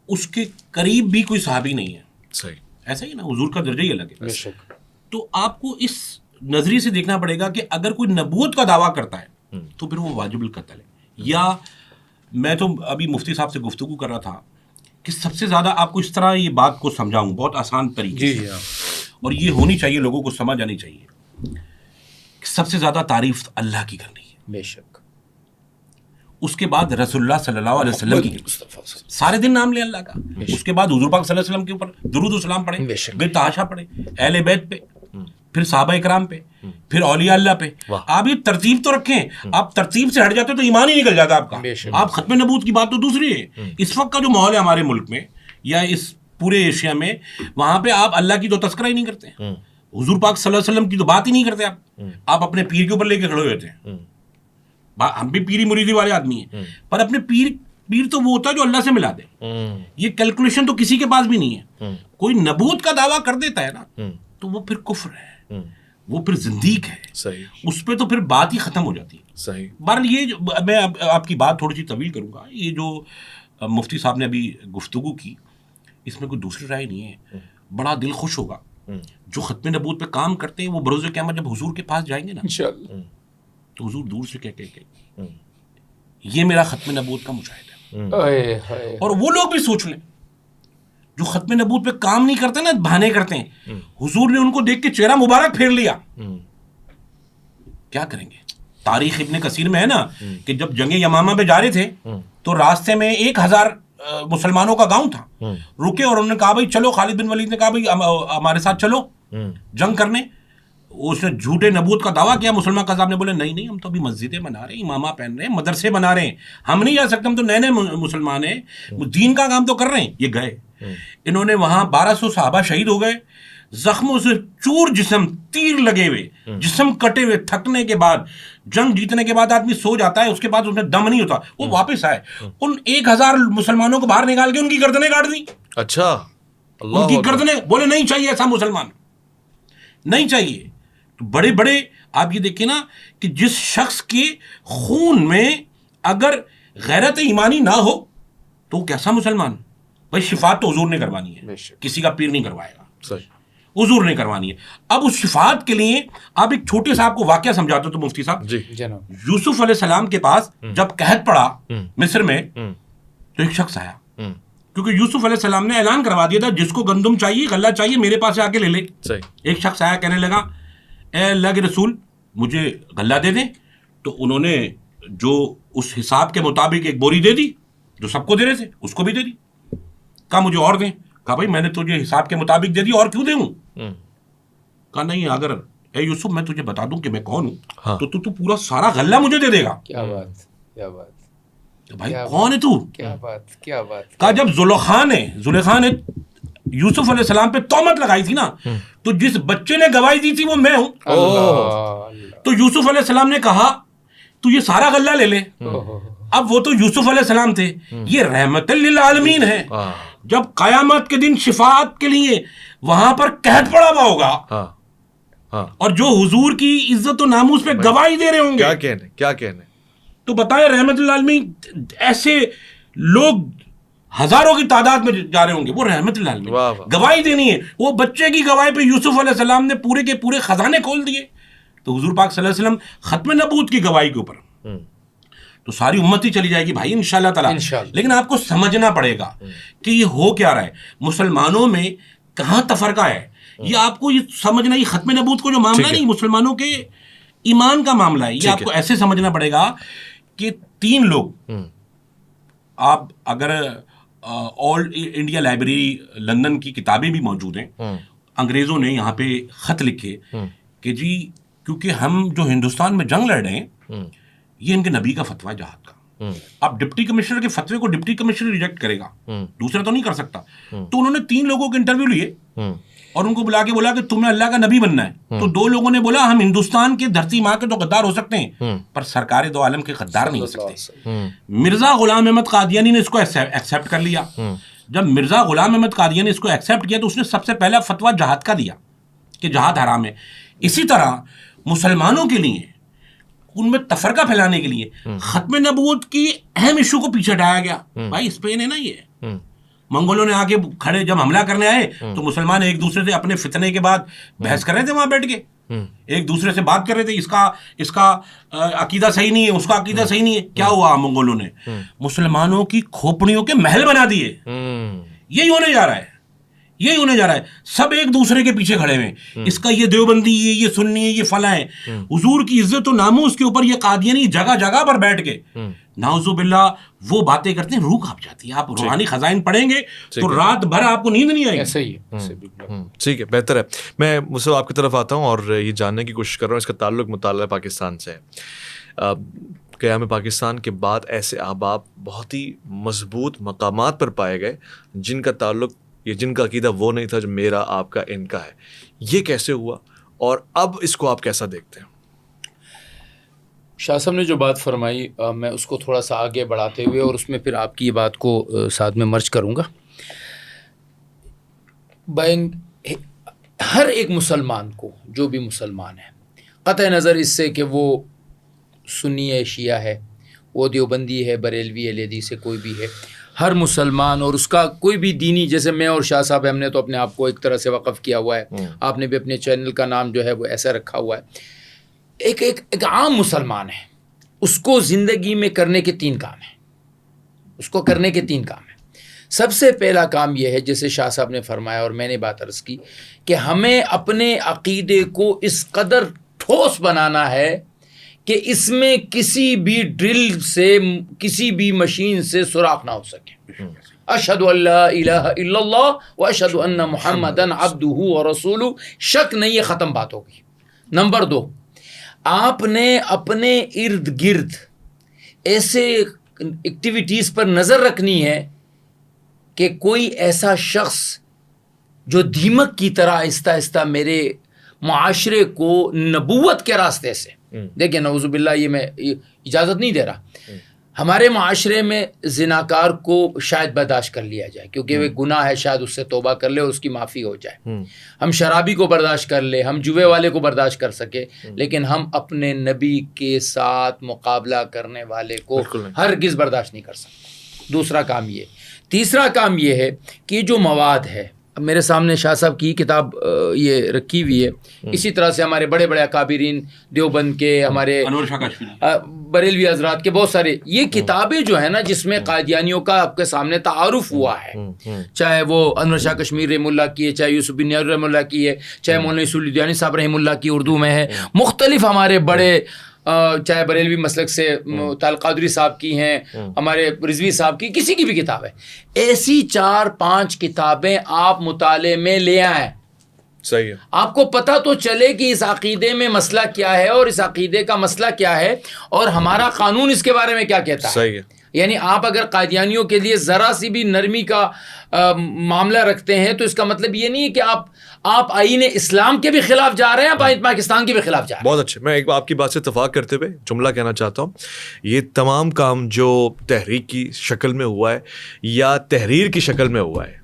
اس کے قریب بھی کوئی صحابی نہیں ہے. صحیح، ایسا ہی نا، حضور کا درجہ ہی الگ ہے. بے شک. تو آپ کو اس نظریے سے دیکھنا پڑے گا کہ اگر کوئی نبوت کا دعویٰ کرتا ہے تو پھر وہ واجب القتل ہے. یا میں تو ابھی مفتی صاحب سے گفتگو کر رہا تھا کہ سب سے زیادہ آپ کو اس طرح یہ بات کو سمجھاؤں بہت آسان طریقے سے، اور یہ ہونی چاہیے، لوگوں کو سمجھ آنی چاہیے کہ سب سے زیادہ تعریف اللہ کی کرنی ہے، بے شک. اس کے بعد رسول اللہ صلی اللہ علیہ وسلم کی، سارے دن نام لے اللہ کا، اس کے بعد حضور پاک صلی اللہ علیہ وسلم کے اوپر درود و سلام پڑھیں، پھر تحاشا پڑھیں، اہل بیت پہ، پھر صحابہ اکرام پہ، پھر اولیاء اللہ پہ. آپ یہ ترتیب تو رکھیں، آپ ترتیب سے ہٹ جاتے تو ایمان ہی نکل جاتا آپ کا. آپ ختم نبوت کی بات تو دوسری ہے. اس وقت کا جو ماحول ہے ہمارے ملک میں یا اس پورے ایشیا میں، وہاں پہ آپ اللہ کی تو تذکرہ ہی نہیں کرتے، حضور پاک صلی اللہ علیہ وسلم کی تو بات ہی نہیں کرتے. آپ اپنے پیر کے اوپر لے کے کھڑے ہوئے تھے. ہم بھی پیری مریدی والے آدمی ہیں، پر اپنے پیر تو وہ ہوتا ہے جو اللہ سے ملا دے. یہ کیلکولیشن تو کسی کے پاس بھی نہیں ہے. کوئی نبوت کا دعویٰ کر دیتا ہے نا تو وہ پھر کفر ہے، وہ پھر زندیق ہے. صحیح، اس پہ تو پھر بات ہی ختم ہو جاتی ہے. صحیح. بہرحال یہ میں آپ کی بات تھوڑی سی طویل کروں گا. یہ جو مفتی صاحب نے ابھی گفتگو کی، اس میں کوئی دوسری رائے نہیں ہے. بڑا دل خوش ہوگا جو ختم نبوت پہ کام کرتے ہیں، وہ بروز قیامت جب حضور کے پاس جائیں گے نا انشاءاللہ تو حضور دور سے کہہ یہ میرا ختم نبوت کا مشاہدہ ہے. اور وہ لوگ بھی سوچ لیں جو ختم نبوت پہ کام نہیں کرتے نا، بہانے کرتے ہیں. حضور نے ان کو دیکھ کے چہرہ مبارک پھیر لیا. کیا کریں گے؟ تاریخ ابن کثیر میں ہے نا کہ جب جنگ یمامہ پہ جا رہے تھے تو راستے میں 1000 مسلمانوں کا گاؤں تھا. رکے اور انہوں نے کہا بھائی چلو. خالد بن ولید نے کہا بھائی ہمارے ساتھ چلو جنگ کرنے. اس نے جھوٹے نبوت کا دعویٰ کیا. مسلمان قذاب نے بولے نہیں ہم تو ابھی مسجدیں بنا رہے ہیں، امامہ پہن رہے ہیں، مدرسے بنا رہے ہیں، ہم نہیں جا سکتے، ہم تو نئے مسلمان ہیں، دین کا کام تو کر رہے ہیں. یہ گئے. انہوں نے وہاں 1200 صحابہ شہید ہو گئے، زخموں سے چور جسم، تیر لگے ہوئے، جسم کٹے ہوئے. تھکنے کے بعد، جنگ جیتنے کے بعد آدمی سو جاتا ہے، اس کے بعد اس میں دم نہیں ہوتا. وہ واپس آئے، ان 1000 مسلمانوں کو باہر نکال کے ان کی گردنیں کاٹ دی. اچھا، ان کی گردنیں. بولے نہیں چاہیے ایسا مسلمان، نہیں چاہیے. تو بڑے بڑے آپ یہ دیکھیں نا کہ جس شخص کے خون میں اگر غیرت ایمانی نہ ہو تو وہ کیسا مسلمان. بھائی شفاعت تو حضور نے کروانی ہے، کسی کا پیر نہیں کروائے گا. صحیح، حضور نے کروانی ہے. اب اس شفاعت کے لیے آپ ایک چھوٹے صاحب کو واقعہ سمجھاتے ہو تو مفتی صاحب. جی جناب. یوسف علیہ السلام کے پاس جب قحط پڑا مصر میں تو ایک شخص آیا، کیونکہ یوسف علیہ السلام نے اعلان کروا دیا تھا جس کو گندم چاہیے، غلہ چاہیے، میرے پاس سے آ کے لے لے. صحیح. ایک شخص آیا کہنے لگا اے اللہ کے رسول مجھے غلہ دے دیں. تو انہوں نے جو اس حساب کے مطابق ایک بوری دے دی جو سب کو دے رہے تھے، اس کو بھی دے دی. کہا مجھے اور دیں. کہا بھائی میں نے تجھے حساب کے مطابق دے دی، اور کیوں دوں؟ کہا نہیں، اگر اے یوسف میں تجھے بتا دوں کہ میں کون ہوں تو پورا سارا غلہ مجھے دے دے گا. کیا بات، کیا بات. بھائی کون ہے تو؟ کیا بات، کیا بات. کہا جب زلیخا نے یوسف علیہ السلام پہ تہمت لگائی تھی نا، تو جس بچے نے گواہی دی تھی وہ میں ہوں. تو یوسف علیہ السلام نے کہا تو یہ سارا غلہ لے لے. اب وہ تو یوسف علیہ السلام تھے، یہ رحمت للعالمین ہے. جب قیامت کے دن شفاعت کے لیے وہاں پر قحط پڑا ہوا ہوگا اور جو حضور کی عزت و ناموس پہ گواہی دے رہے ہوں گے، کیا کہنے. تو بتائیں رحمت للعالمین ایسے لوگ ہزاروں کی تعداد میں جا رہے ہوں گے، وہ رحمت للعالمین گواہی دینی ہے. وہ بچے کی گواہی پہ یوسف علیہ السلام نے پورے کے پورے خزانے کھول دیے. تو حضور پاک صلی اللہ علیہ وسلم ختم نبوت کی گواہی کے اوپر تو ساری امت ہی چلی جائے گی بھائی انشاءاللہ تعالی. لیکن آپ کو سمجھنا پڑے گا کہ یہ ہو کیا رہا ہے مسلمانوں میں، کہاں تفرقہ ہے. یہ آپ کو یہ سمجھنا، یہ ختم نبوت کو جو معاملہ نہیں، مسلمانوں کے ایمان کا معاملہ ہے. یہ آپ کو ایسے سمجھنا پڑے گا کہ 3 لوگ، آپ اگر آل انڈیا لائبریری لندن کی کتابیں بھی موجود ہیں، انگریزوں نے یہاں پہ خط لکھے کہ جی کیونکہ ہم جو ہندوستان میں جنگ لڑ رہے ہیں یہ ان کے نبی کا فتویٰ ہے جہاد کا. اب ڈپٹی کمشنر کے فتوے کو ڈپٹی کمشنر ریجیکٹ کرے گا، دوسرا تو نہیں کر سکتا. تو انہوں نے 3 لوگوں کے انٹرویو لیے اور ان کو بلا کے بولا کہ تمہیں اللہ کا نبی بننا ہے. تو 2 لوگوں نے بولا ہم ہندوستان کے دھرتی ماں کے تو غدار ہو سکتے ہیں پر سرکار دو عالم کے غدار نہیں ہو سکتے. مرزا غلام احمد قادیانی نے اس کو ایکسیپٹ کر لیا. جب مرزا غلام احمد قادیانی نے اس کو ایکسیپٹ کیا تو اس نے سب سے پہلا فتویٰ جہاد کا دیا کہ جہاد حرام ہے. اسی طرح مسلمانوں کے لیے ان میں تفرقہ پھیلانے کے لیے ختم نبوت کی اہم ایشو کو پیچھے ہٹایا گیا. بھائی اسپین ہے نا، یہ منگولوں نے آگے کھڑے جب حملہ کرنے آئے تو مسلمان ایک دوسرے سے اپنے فتنے کے بعد بحث کر رہے تھے وہاں بیٹھ کے، ایک دوسرے سے بات کر رہے تھے اس کا عقیدہ صحیح نہیں ہے، اس کا عقیدہ صحیح نہیں ہے. کیا ہوا؟ منگولوں نے مسلمانوں کی کھوپڑیوں کے محل بنا دیے. یہی ہونے جا رہا ہے، یہی ہونے جا رہا ہے. سب ایک دوسرے کے پیچھے کھڑے ہوئے، اس کا یہ دیوبندی ہے، یہ سنی ہے، یہ فلاں ہے. حضور کی عزت و ناموس کے اوپر یہ قادیانی جگہ جگہ پر بیٹھ کے نعوذ باللہ وہ باتیں کرتے ہیں، روح کانپ جاتی ہے. آپ روحانی خزائن پڑھیں گے تو رات بھر آپ کو نیند نہیں آئے گی. ایسا ہی ہے. ٹھیک ہے، بہتر ہے. میں مجھ آپ کی طرف آتا ہوں اور یہ جاننے کی کوشش کر رہا ہوں، اس کا تعلق مطالعہ پاکستان سے ہے. قیام پاکستان کے بعد ایسے احباب بہت ہی مضبوط مقامات پر پائے گئے جن کا تعلق، یہ جن کا عقیدہ وہ نہیں تھا جو میرا آپ کا ان کا ہے. یہ کیسے ہوا اور اب اس کو آپ کیسا دیکھتے ہیں؟ شاہ صاحب نے جو بات فرمائی میں اس کو تھوڑا سا آگے بڑھاتے ہوئے اور اس میں پھر آپ کی یہ بات کو ساتھ میں مرج کروں گا. ہر ایک مسلمان کو، جو بھی مسلمان ہے، قطع نظر اس سے کہ وہ سنی ہے، شیعہ ہے، وہ دیوبندی ہے، بریلوی ہے، لیدی سے کوئی بھی ہے، ہر مسلمان اور اس کا کوئی بھی دینی، جیسے میں اور شاہ صاحب ہم نے تو اپنے آپ کو ایک طرح سے وقف کیا ہوا ہے، آپ نے بھی اپنے چینل کا نام جو ہے وہ ایسا رکھا ہوا ہے. ایک عام مسلمان ہے، اس کو زندگی میں کرنے کے 3 کام ہیں. اس کو کرنے کے 3 کام ہیں. سب سے پہلا کام یہ ہے، جیسے شاہ صاحب نے فرمایا اور میں نے بات عرض کی، کہ ہمیں اپنے عقیدے کو اس قدر ٹھوس بنانا ہے کہ اس میں کسی بھی ڈرل سے، کسی بھی مشین سے سوراخ نہ ہو سکے. اشہد ان لا الہ الا اللہ و اشہد ان محمدًا عبدہ و رسولہ. شک نہیں، یہ ختم بات ہوگی. نمبر 2، آپ نے اپنے ارد گرد ایسے ایکٹیویٹیز پر نظر رکھنی ہے کہ کوئی ایسا شخص جو دیمک کی طرح آہستہ آہستہ میرے معاشرے کو نبوت کے راستے سے، دیکھیں نعوذ باللہ، یہ میں اجازت نہیں دے رہا، ہمارے معاشرے میں زناکار کو شاید برداشت کر لیا جائے کیونکہ وہ گناہ ہے، شاید اس سے توبہ کر لے اور اس کی معافی ہو جائے. ہم شرابی کو برداشت کر لے، ہم جوے والے کو برداشت کر سکے، لیکن ہم اپنے نبی کے ساتھ مقابلہ کرنے والے کو ہرگز برداشت نہیں کر سکتے. دوسرا کام یہ. تیسرا کام یہ ہے کہ جو مواد ہے، اب میرے سامنے شاہ صاحب کی کتاب یہ رکھی ہوئی ہے، اسی طرح سے ہمارے بڑے بڑے اکابرین دیوبند کے، ہمارے انور شاہ کشمیری، بریلوی حضرات کے بہت سارے، یہ کتابیں جو ہیں نا جس میں قادیانیوں کا آپ کے سامنے تعارف ہوا ہے، چاہے وہ انور شاہ کشمیری رحم اللہ کی ہے، چاہے یوسف بن نیاز رحم اللہ کی ہے، چاہے مولانا یوسف لدھیانی صاحب رحم اللہ کی اردو میں ہے، مختلف ہمارے بڑے، چاہے بریلوی مسلک سے طارق قادری صاحب کی ہیں، ہمارے رضوی صاحب کی، کسی کی بھی کتاب ہے، ایسی 4-5 کتابیں آپ مطالعے میں لے آئیں. صحیح ہے. آپ کو پتہ تو چلے کہ اس عقیدے میں مسئلہ کیا ہے اور اس عقیدے کا مسئلہ کیا ہے اور ہمارا قانون اس کے بارے میں کیا کہتا ہے. صحیح ہے. یعنی آپ اگر قادیانیوں کے لیے ذرا سی بھی نرمی کا معاملہ رکھتے ہیں تو اس کا مطلب یہ نہیں ہے کہ آپ آئین اسلام کے بھی خلاف جا رہے ہیں، آپ آئین پاکستان کے بھی خلاف جا رہے ہیں. بہت اچھے. میں ایک آپ کی بات سے اتفاق کرتے ہوئے جملہ کہنا چاہتا ہوں. یہ تمام کام جو تحریک کی شکل میں ہوا ہے یا تحریر کی شکل میں ہوا ہے،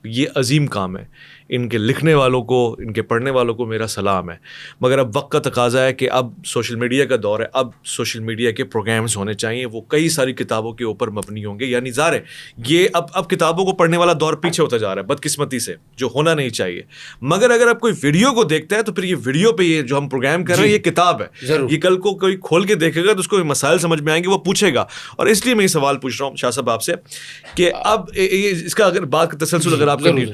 یہ عظیم کام ہے. ان کے لکھنے والوں کو، ان کے پڑھنے والوں کو میرا سلام ہے. مگر اب وقت کا تقاضا ہے کہ اب سوشل میڈیا کا دور ہے، اب سوشل میڈیا کے پروگرامز ہونے چاہیے، وہ کئی ساری کتابوں کے اوپر مبنی ہوں گے. یعنی ظاہر ہے یہ اب کتابوں کو پڑھنے والا دور پیچھے ہوتا جا رہا ہے بدقسمتی سے، جو ہونا نہیں چاہیے. مگر اگر آپ کوئی ویڈیو کو دیکھتا ہے تو پھر یہ ویڈیو پہ یہ جو ہم پروگرام کر رہے ہیں یہ کتاب ہے. یہ کل کو کوئی کھول کے دیکھے گا تو اس کو مسائل سمجھ میں آئیں گے، وہ پوچھے گا. اور اس لیے میں یہ سوال پوچھ رہا ہوں شاہ صاحب آپ سے کہ اب اس کا اگر بات کا تسلسل اگر آپ کریں،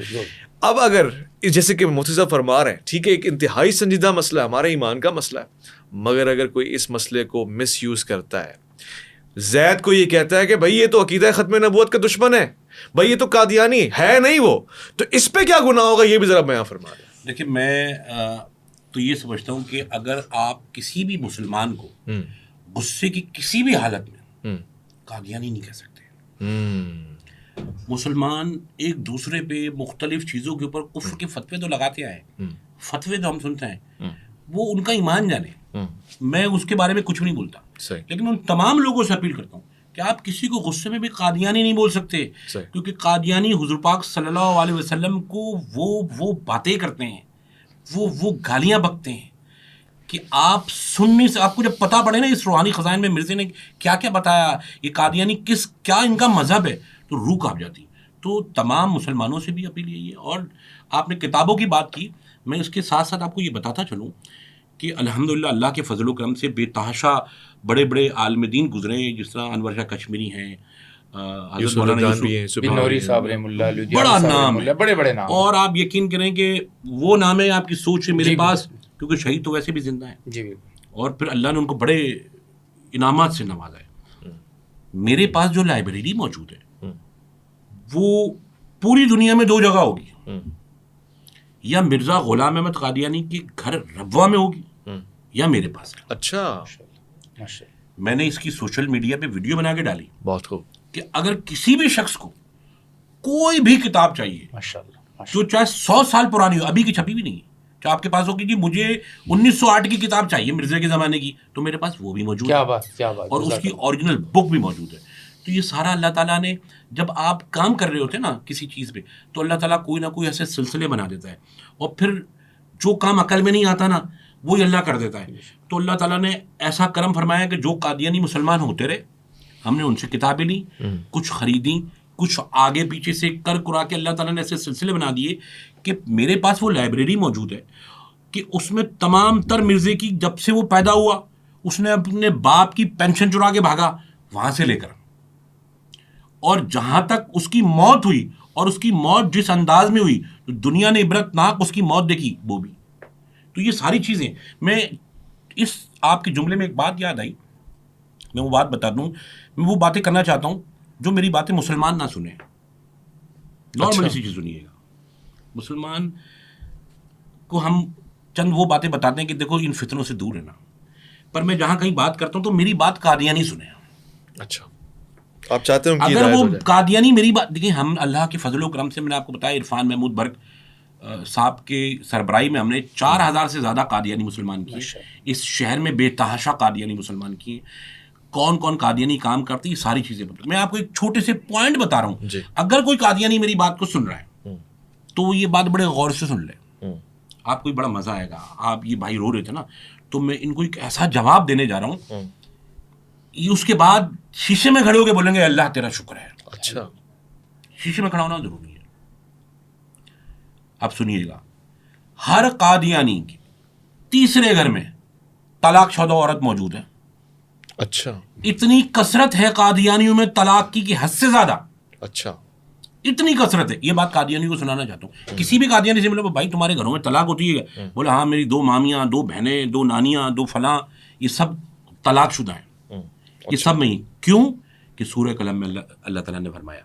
اب اگر جیسے کہ مفتی صاحب فرما رہے ہیں، ٹھیک ہے ایک انتہائی سنجیدہ مسئلہ ہے، ہمارے ایمان کا مسئلہ ہے، مگر اگر کوئی اس مسئلے کو مس یوز کرتا ہے، زید کو یہ کہتا ہے کہ بھائی یہ تو عقیدہ ختم نبوت کا دشمن ہے، بھائی یہ تو قادیانی ہے نہیں وہ، تو اس پہ کیا گناہ ہوگا یہ بھی ذرا بیان فرما دیں. دیکھیں میں تو یہ سمجھتا ہوں کہ اگر آپ کسی بھی مسلمان کو غصے کی کسی بھی حالت میں قادیانی نہیں کہہ سکتے. مسلمان ایک دوسرے پہ مختلف چیزوں کے اوپر کفر کے فتوے تو لگاتے آئے، فتوے تو ہم سنتے ہیں، وہ ان کا ایمان جانے، میں اس کے بارے میں کچھ بھی نہیں بولتا. لیکن ان تمام لوگوں سے اپیل کرتا ہوں کہ آپ کسی کو غصے میں بھی قادیانی نہیں بول سکتے، کیونکہ قادیانی حضور پاک صلی اللہ علیہ وسلم کو وہ باتیں کرتے ہیں، وہ گالیاں بکتے ہیں کہ آپ سننے سے آپ کو جب پتہ پڑے نا اس روحانی خزائن میں مرزا نے کیا کیا بتایا، یہ قادیانی کیا ان کا مذہب ہے، تو روح کانپ جاتی. تو تمام مسلمانوں سے بھی اپیل یہی ہے. اور آپ نے کتابوں کی بات کی، میں اس کے ساتھ ساتھ آپ کو یہ بتاتا چلوں کہ الحمدللہ اللہ کے فضل و کرم سے بے تحاشا بڑے بڑے عالم دین گزرے ہیں، جس طرح انور شاہ کشمیری ہیں، حضرت مولانا یوسف بن نوری صاحب رحم اللہ، بڑا نام ہے، بڑے نام. اور آپ یقین کریں کہ وہ نام ہے آپ کی سوچ ہے میرے پاس، کیونکہ شہید تو ویسے بھی زندہ ہیں. جی. اور پھر اللہ نے ان کو بڑے انعامات سے نوازا ہے. میرے پاس جو لائبریری موجود ہے وہ پوری دنیا میں 2 جگہ ہوگی، یا مرزا غلام احمد قادیانی کے گھر ربوہ میں ہوگی یا میرے پاس. اچھا، میں نے اس کی سوشل میڈیا پہ ویڈیو بنا کے ڈالی. بہت خوب. کہ اگر کسی بھی شخص کو کوئی بھی کتاب چاہیے جو چاہے 100 سال پرانی ہو، ابھی کی چھپی بھی نہیں، چاہے آپ کے پاس ہوگی کہ مجھے 1908 کی کتاب چاہیے مرزا کے زمانے کی، تو میرے پاس وہ بھی موجود ہے، اور اس کی اوریجنل بک بھی موجود ہے. تو یہ سارا اللہ تعالیٰ نے، جب آپ کام کر رہے ہوتے ہیں نا کسی چیز پہ، تو اللہ تعالیٰ کوئی نہ کوئی ایسے سلسلے بنا دیتا ہے، اور پھر جو کام عقل میں نہیں آتا نا وہی اللہ کر دیتا ہے. تو اللہ تعالیٰ نے ایسا کرم فرمایا کہ جو قادیانی مسلمان ہوتے رہے، ہم نے ان سے کتابیں لیں، کچھ خریدیں، کچھ آگے پیچھے سے کر کرا کے اللہ تعالیٰ نے ایسے سلسلے بنا دیے کہ میرے پاس وہ لائبریری موجود ہے کہ اس میں تمام تر مرزے کی، جب سے وہ پیدا ہوا اس نے اپنے باپ کی پینشن چرا کے بھاگا وہاں سے لے کر، اور جہاں تک اس کی موت ہوئی، اور اس کی موت جس انداز میں ہوئی تو دنیا نے عبرت ناک اس کی موت دیکھی وہ بھی. تو یہ ساری چیزیں میں اس آپ کے جملے میں ایک بات یاد آئی، میں وہ بات بتا دوں. میں وہ باتیں کرنا چاہتا ہوں جو میری باتیں مسلمان نہ سنیں. نارملی سی چیز سنیے گا. مسلمان کو ہم چند وہ باتیں بتاتے ہیں کہ دیکھو ان فتنوں سے دور رہنا، پر میں جہاں کہیں بات کرتا ہوں تو میری بات قادیانی سنیں. اچھا، آپ چاہتے ہیں اگر وہ قادیانی میری بات دیکھیں، ہم اللہ کے فضل و کرم سے، میں نے آپ کو بتایا عرفان محمود برق صاحب کے سربراہی میں ہم نے 4000 سے زیادہ قادیانی مسلمان کیے. اس شہر میں بے تحاشا قادیانی مسلمان کیے. کون کون قادیانی کام کرتی یہ ساری چیزیں بتا. میں آپ کو ایک چھوٹے سے پوائنٹ بتا رہا ہوں. اگر کوئی قادیانی میری بات کو سن رہا ہے تو وہ یہ بات بڑے غور سے سن لے، آپ کو بڑا مزہ آئے گا. آپ یہ بھائی رو رہے تھے نا، تو میں ان کو ایک ایسا جواب دینے جا رہا ہوں، یہ اس کے بعد شیشے میں کھڑے ہو کے بولیں گے اللہ تیرا شکر ہے. اچھا، شیشے میں کھڑا ہونا ضروری ہے. اب سنیے گا، ہر قادیانی کے تیسرے گھر میں طلاق شدہ عورت موجود ہے. اچھا، اتنی کثرت ہے قادیانیوں میں طلاق کی کہ حد سے زیادہ. اچھا، اتنی کثرت ہے. یہ بات قادیانی کو سنانا چاہتا ہوں. کسی بھی قادیانی سے ملو، بھائی تمہارے گھروں میں طلاق ہوتی ہے؟ بولے ہاں میری 2 مامیاں، 2 بہنیں، 2 نانیاں، 2 فلاں، یہ سب طلاق شدہ ہیں. یہ سب میں ہی کیوں کہ سورہ قلم میں اللہ تعالیٰ نے فرمایا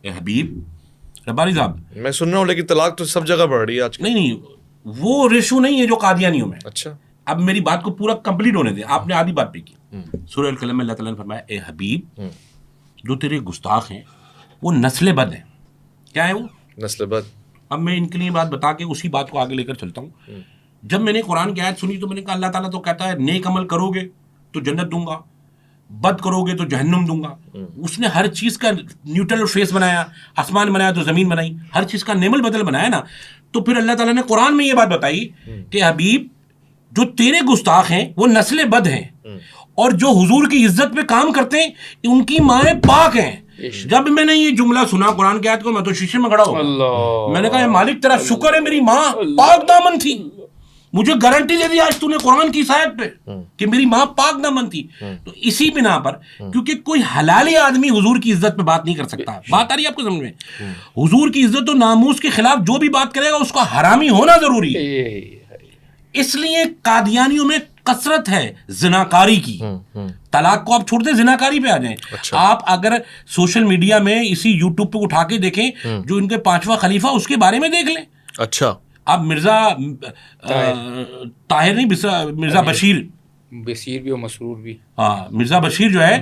اے حبیب ربانی صاحب. میں سن رہا ہوں لیکن طلاق تو سب جگہ بڑھ رہی ہے آج کل. نہیں وہ ریشو نہیں ہے جو قادیانیوں میں. اچھا، اب میری بات کو پورا کمپلیٹ ہونے دیں. آپ نے آدھی بات پہ کی. سورہ القلم میں اللہ تعالیٰ نے فرمایا اے حبیب جو تیرے گستاخ ہیں وہ نسل بد ہیں. کیا ہے وہ؟ نسل بد. اب میں ان کے لیے بات بتا کے اسی بات کو آگے لے کر چلتا ہوں. جب میں نے قرآن کی آیت سنی تو میں نے کہا اللہ تعالیٰ تو کہتا ہے نیک عمل کرو گے تو جنت دوں گا، بد کرو گے تو جہنم دوں گا. اس نے ہر چیز کا نیوٹرل فیس بنایا، آسمان بنایا تو زمین بنائی، ہر چیز کا نیمل بدل بنایا نا. تو پھر اللہ تعالیٰ نے قرآن میں یہ بات بتائی کہ حبیب جو تیرے گستاخ ہیں وہ نسل بد ہیں، اور جو حضور کی عزت پہ کام کرتے ہیں ان کی مائیں پاک ہیں. جب میں نے یہ جملہ سنا قرآن کی آیت کو، میں تو شیشے میں کھڑا ہوں. میں نے کہا مالک تیرا شکر ہے میری ماں پاک دامن تھی. مجھے گارنٹی دے دی آج تو نے قرآن کی آیت پہ کہ میری ماں پاک دامن تھی. تو اسی بنا پر، کیونکہ کوئی حلالی آدمی حضور کی عزت پہ بات نہیں کر سکتا. بات آ رہی ہے آپ کو سمجھ میں؟ حضور کی عزت و ناموس کے خلاف جو بھی بات کرے گا اس کا حرامی ہونا ضروری ہے. اس لیے قادیانیوں میں کثرت ہے زناکاری کی. طلاق کو آپ چھوڑ دیں، زناکاری پہ آ جائیں. آپ اگر سوشل میڈیا میں اسی یوٹیوب پہ اٹھا کے دیکھیں جو ان کے 5واں خلیفہ اس کے بارے میں دیکھ لیں. اچھا، آپ مرزا طاہر نہیں، مرزا بشیر بھی اور مسرور بھی. ہاں، مرزا بشیر جو ہے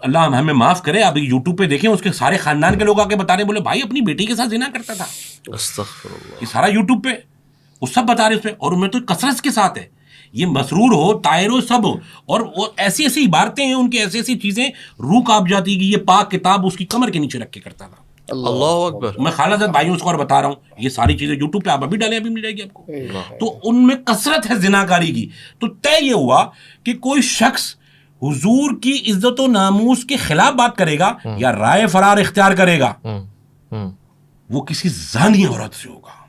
اللہ ہمیں معاف کرے، آپ یوٹیوب پہ دیکھیں اس کے سارے خاندان کے لوگ آ کے بتا رہے ہیں، بولے بھائی اپنی بیٹی کے ساتھ زنا کرتا تھا. استغفر اللہ. یہ سارا یوٹیوب پہ وہ سب بتا رہے اس پہ، اور ان میں تو کثرت کے ساتھ ہے. یہ مسرور ہو، طاہر ہو، سب ہو، اور وہ ایسی ایسی عبارتیں ہیں ان کی، ایسی ایسی چیزیں روح کانپ جاتی کہ یہ پاک کتاب اس کی کمر کے نیچے رکھ کے کرتا تھا. اللہ اکبر. میں خالہ زاد بھائیوں کو اور بتا رہا ہوں یہ ساری چیزیں یوٹیوب پہ آپ ابھی ڈالیں، ابھی مل جائے گی آپ کو. تو ان میں کثرت ہے زناکاری کی. تو طے یہ ہوا کہ کوئی شخص حضور کی عزت و ناموس کے خلاف بات کرے گا یا رائے فرار اختیار کرے گا وہ کسی زانی عورت سے ہوگا.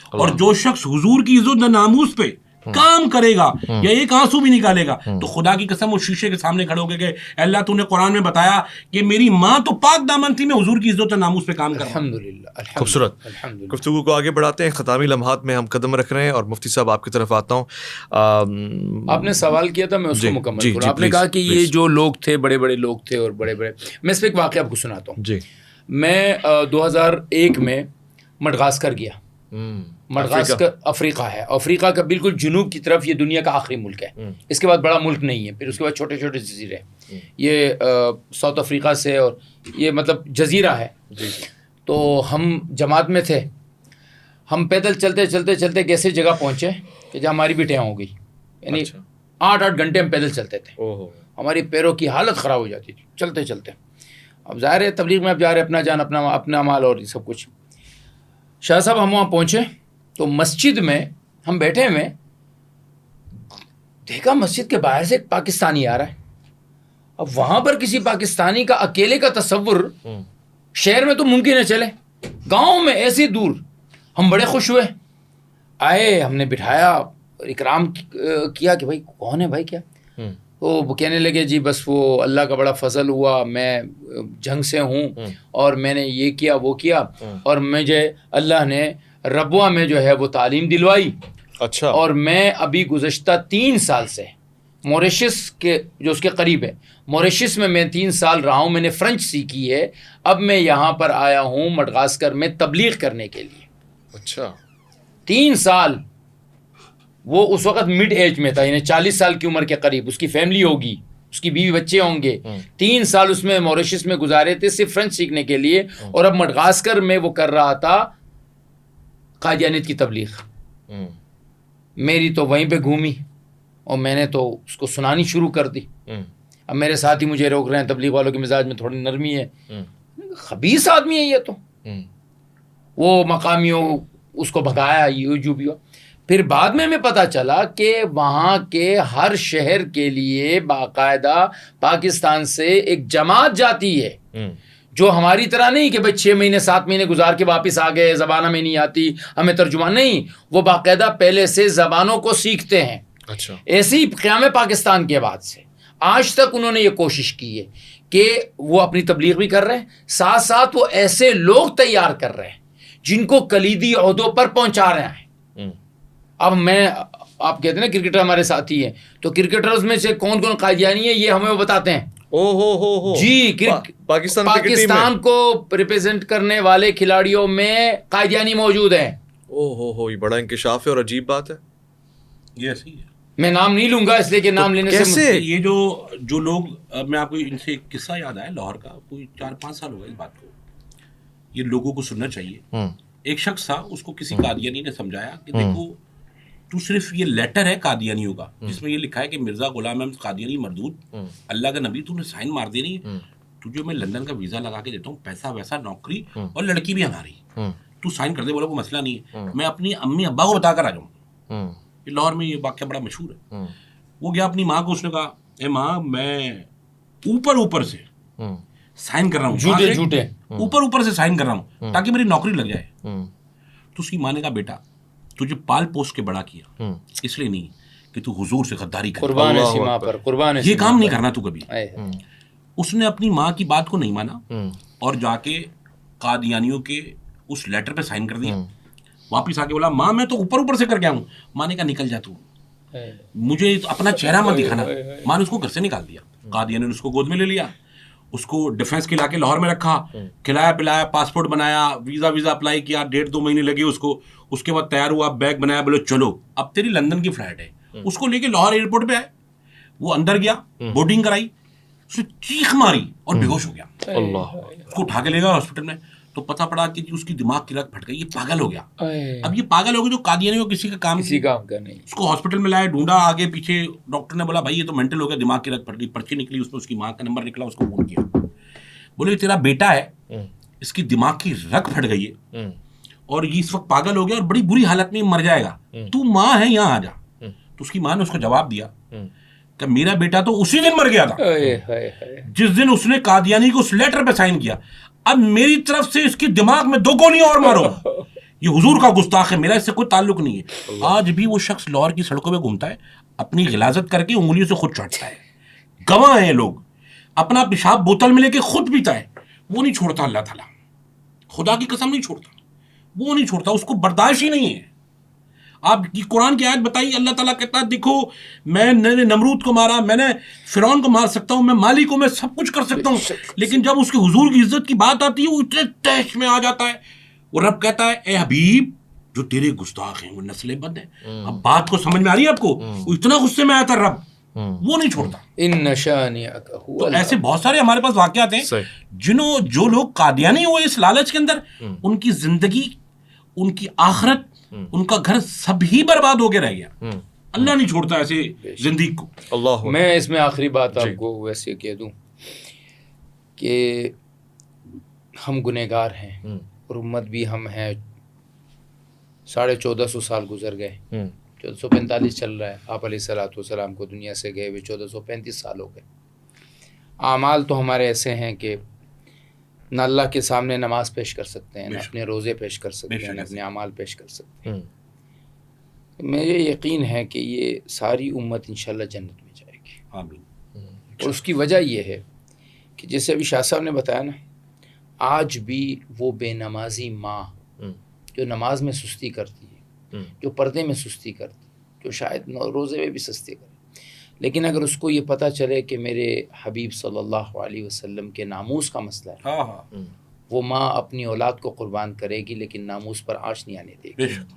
اور جو شخص حضور کی عزت و ناموس پہ کام کرے گا یا ایک آنسو بھی نکالے گا تو خدا کی قسم وہ شیشے کے سامنے کھڑے ہو کے کہ اللہ تو نے قرآن میں بتایا کہ میری ماں تو پاک دامن تھی، میں حضور کی عزت و ناموس پہ کام کر رہا ہوں. الحمدللہ. خوبصورت. گفتگو کو آگے بڑھاتے ہیں، ختامی لمحات میں ہم قدم رکھ رہے ہیں، اور مفتی صاحب آپ کی طرف آتا ہوں. آپ نے سوال کیا تھا، میں اس کو مکمل کروں. آپ نے کہا کہ یہ جو لوگ تھے بڑے بڑے لوگ تھے اور بڑے بڑے، میں اس پہ ایک واقعہ آپ کو سناتا ہوں. جی. میں 2001 میں مڈغاسکر گیا. مڈغاسکر افریقہ ہے، افریقہ کا بالکل جنوب کی طرف، یہ دنیا کا آخری ملک ہے. اس کے بعد بڑا ملک نہیں ہے، پھر اس کے بعد چھوٹے چھوٹے جزیرے ہیں. یہ ساؤتھ افریقہ سے، اور یہ مطلب جزیرہ ہے. تو ہم جماعت میں تھے، ہم پیدل چلتے چلتے چلتے کیسے جگہ پہنچے کہ جہاں ہماری بھی ٹیاں ہو گئی. یعنی 8 گھنٹے ہم پیدل چلتے تھے. ہماری پیروں کی حالت خراب ہو جاتی تھی چلتے چلتے. اب ظاہر ہے تبلیغ میں اب جا رہے اپنا جان اپنا مال اور سب کچھ. شاہ صاحب ہم وہاں پہنچے تو مسجد میں ہم بیٹھے ہوئے، دیکھا مسجد کے باہر سے ایک پاکستانی آ رہا ہے. اب وہاں پر کسی پاکستانی کا اکیلے کا تصور شہر میں تو ممکن ہے چلے، گاؤں میں ایسے دور. ہم بڑے خوش ہوئے، آئے، ہم نے بٹھایا، اکرام کیا کہ بھائی کون ہے بھائی، کیا وہ کہنے لگے جی بس وہ اللہ کا بڑا فضل ہوا، میں جنگ سے ہوں اور میں نے یہ کیا وہ کیا، اور مجھے اللہ نے ربوہ میں جو ہے وہ تعلیم دلوائی، اچھا، اور میں ابھی گزشتہ 3 سال سے موریشس کے جو اس کے قریب ہے، موریشس میں 3 سال رہا ہوں، میں نے فرنچ سیکھی ہے، اب میں یہاں پر آیا ہوں مڈغاسکر میں تبلیغ کرنے کے لیے۔ اچھا، 3 سال وہ اس وقت مڈ ایج میں تھا، یعنی 40 سال کی عمر کے قریب، اس کی فیملی ہوگی، اس کی بیوی بچے ہوں گے، 3 سال اس میں موریشس میں گزارے تھے صرف فرنچ سیکھنے کے لیے، اور اب مڈغاسکر میں وہ کر رہا تھا قادیانیت کی تبلیغ۔ میری تو وہیں پہ گھومی اور میں نے تو اس کو سنانی شروع کر دی۔ اب میرے ساتھی مجھے روک رہے ہیں، تبلیغ والوں کے مزاج میں تھوڑی نرمی ہے، خبیث آدمی ہے یہ تو۔ وہ مقامیوں اس کو بھگایا، یہ جو بھی ہو۔ پھر بعد میں ہمیں پتہ چلا کہ وہاں کے ہر شہر کے لیے باقاعدہ پاکستان سے ایک جماعت جاتی ہے، جو ہماری طرح نہیں کہ بھائی 6 مہینے 7 مہینے گزار کے واپس آ گئے، زبان ہمیں نہیں آتی ہمیں ترجمہ نہیں، وہ باقاعدہ پہلے سے زبانوں کو سیکھتے ہیں۔ اچھا، ایسی قیام پاکستان کے بعد سے آج تک انہوں نے یہ کوشش کی ہے کہ وہ اپنی تبلیغ بھی کر رہے ہیں، ساتھ ساتھ وہ ایسے لوگ تیار کر رہے ہیں جن کو کلیدی عہدوں پر پہنچا رہے ہیں۔ اب آپ کہتے ہیں نا کرکٹر ہمارے ساتھی ہیں، تو کرکٹرز میں سے کون کون قادیانی ہے یہ ہمیں وہ بتاتے ہیں۔ ہو جی، پاکستان کو ریپرزینٹ کرنے والے کھلاڑیوں میں قادیانی موجود ہیں۔ ہو، یہ بڑا انکشاف ہے اور عجیب بات ہے۔ یہ ایسی ہے، میں نام نہیں لوں گا اس لیے کہ نام لینے سے کیسے؟ یہ جو لوگ، میں آپ کو ان سے ایک قصہ یاد آیا لاہور کا، کوئی 4-5 سال ہو گئے اس بات کو، یہ لوگوں کو سننا چاہیے۔ ایک شخص تھا، اس کو کسی قادیانی نے سمجھایا کہ دیکھو تو صرف یہ لیٹر ہے قادیانیوں کا جس میں یہ لکھا ہے کہ مرزا غلام احمد قادیانی مردود، اللہ کا نبی، تو نے سائن مار دینی، تجھے میں لندن کا ویزا لگا کے دیتا ہوں، پیسہ ویسا، نوکری، اور لڑکی بھی ہماری، تو سائن کر دے۔ بولا کوئی مسئلہ نہیں ہے، میں اپنی امی ابا کو بتا کر آ جاؤں۔ یہ لاہور میں یہ واقعہ بڑا مشہور ہے۔ وہ گیا اپنی ماں کو، اس نے کہا اے ماں میں اوپر سے سائن کر رہا ہوں، جھوٹے اوپر سے سائن کر رہا ہوں تاکہ میری نوکری لگ جائے۔ تو اس کی ماں نے کہا بیٹا تجھے پال پوس کے بڑا کیا، اس لیے نہیں کہ تو حضور سے غداری کر، قربان ہے سیما پر، قربان ہے، یہ کام نہیں کرنا تو کبھی۔ اس نے اپنی ماں کی بات کو نہیں مانا اور جا کے قادیانیوں کے اس لیٹر پہ سائن کر دیا۔ واپس آ کے بولا ماں میں تو اوپر سے کر کے آؤں۔ ماں نے کہا نکل جا تو، مجھے اپنا چہرہ مت دکھانا۔ ماں نے اس کو گھر سے نکال دیا۔ قادیانی نے اس کو گود میں لے لیا، اس کو ڈیفینس کے علاقے لاہور میں رکھا، کھلایا پلایا، پاسپورٹ بنایا، ویزا اپلائی کیا، 1.5-2 مہینے لگے اس کو۔ اس کے بعد تیار ہوا، بیگ بنایا، بولے چلو اب تیری لندن کی فلائٹ ہے۔ اس کو لے کے لاہور ایئرپورٹ پہ آئے، وہ اندر گیا، بورڈنگ کرائی، اس نے چیخ ماری اور بے ہوش ہو گیا۔ اللہ، اس کو اٹھا کے لے گیا ہاسپٹل میں، تو پتہ پڑا کہ اس کی دماغ کی رگ پھٹ گئی، یہ پاگل ہو گیا۔ اب یہ پاگل ہو گیا جو قادیانی کو کسی کا کام کا نہیں۔ اس کو ہاسپٹل میں لائے، ڈھونڈا آگے پیچھے، ڈاکٹر نے بولا بھائی یہ تو مینٹل ہو گیا، دماغ کی رگ پھٹ گئی، پرچی نکلی، اس میں اس کی ماں کا نمبر نکلا، اس کو فون کیا، بولے تیرا بیٹا ہے، اس کی دماغ کی رگ پھٹ گئی ہے اور یہ اس وقت پاگل ہو گیا اور بڑی بری حالت میں مر جائے گا، تو ماں ہے یہاں آ جا۔ تو اس کی ماں نے اس کو جواب دیا کہ میرا بیٹا تو اسی دن مر گیا تھا جس دن اس نے قادیانی کو اس لیٹر پہ سائن کیا، اب میری طرف سے اس کی دماغ میں 2 گولیاں اور مارو، یہ حضور کا گستاخ ہے، میرا اس سے کوئی تعلق نہیں ہے۔ آج بھی وہ شخص لاہور کی سڑکوں پہ گھومتا ہے، اپنی غلاظت کر کے انگلیوں سے خود چاٹتا ہے، گواہ ہیں لوگ، اپنا پیشاب بوتل میں لے کے خود پیتا ہے، وہ نہیں چھوڑتا، اللہ تعالیٰ خدا کی قسم نہیں چھوڑتا، وہ نہیں چھوڑتا، اس کو برداشت ہی نہیں ہے۔ آپ کی قرآن کی آیت بتائیے، اللہ تعالیٰ کہتا ہے دیکھو میں نے نمرود کو مارا، میں نے فرعون کو مار سکتا ہوں، میں مالک ہوں، میں سب کچھ کر سکتا ہوں، لیکن جب اس کے حضور کی عزت کی بات آتی ہے وہ اتنے تیش میں آ جاتا ہے۔ وہ رب کہتا ہے اے حبیب جو تیرے گستاخ ہیں وہ نسل بد ہیں۔ اب بات کو سمجھ میں آ رہی ہے آپ کو؟ وہ اتنا غصے میں آیا تھا رب، وہ نہیں چھوڑتا۔ ان شانئک هو تو ایسے بہت سارے ہمارے پاس واقعات ہیں جو لوگ قادیانی ہوئے اس لالچ کے اندر، ان کی زندگی، ان کی آخرت، ان کا گھر سب ہی برباد ہو کے رہ گیا۔ اللہ نہیں چھوڑتا ایسے زندگی کو۔ اللہ، میں اس میں آخری بات آپ کو ویسے کہہ دوں کہ ہم گنہگار ہیں اور امت بھی ہم ہیں۔ 1450 سال گزر گئے، 1445 چل رہا ہے، آپ علیہ السلام کو دنیا سے گئے ہوئے 1435 سال ہو گئے۔ اعمال تو ہمارے ایسے ہیں کہ نہ اللہ کے سامنے نماز پیش کر سکتے ہیں، نہ اپنے روزے پیش کر سکتے ہیں، نہ اپنے اعمال پیش کر سکتے ہیں۔ مجھے یقین ہے کہ یہ ساری امت انشاءاللہ جنت میں جائے گی۔ آمین۔ اور اس کی وجہ یہ ہے کہ جیسے ابھی شاہ صاحب نے بتایا نا، آج بھی وہ بے نمازی ماں جو نماز میں سستی کرتی ہے، جو پردے میں سستی کرتی ہے، جو شاید روزے میں بھی سستی کرے، لیکن اگر اس کو یہ پتہ چلے کہ میرے حبیب صلی اللہ علیہ وسلم کے ناموس کا مسئلہ ہے، ہاں ہاں وہ ماں اپنی اولاد کو قربان کرے گی لیکن ناموس پر آنچ نہیں آنے دے بے گی۔ شک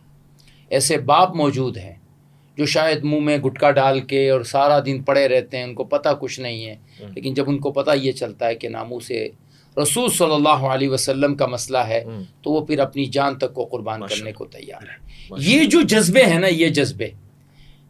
ایسے باپ موجود ہیں جو شاید منہ میں گٹکا ڈال کے اور سارا دن پڑے رہتے ہیں، ان کو پتہ کچھ نہیں ہے، لیکن جب ان کو پتہ یہ چلتا ہے کہ ناموس رسول صلی اللہ علیہ وسلم کا مسئلہ ہے تو وہ پھر اپنی جان تک کو قربان کرنے کو تیار ہے۔ یہ جو جذبے ہیں نا، یہ جذبے،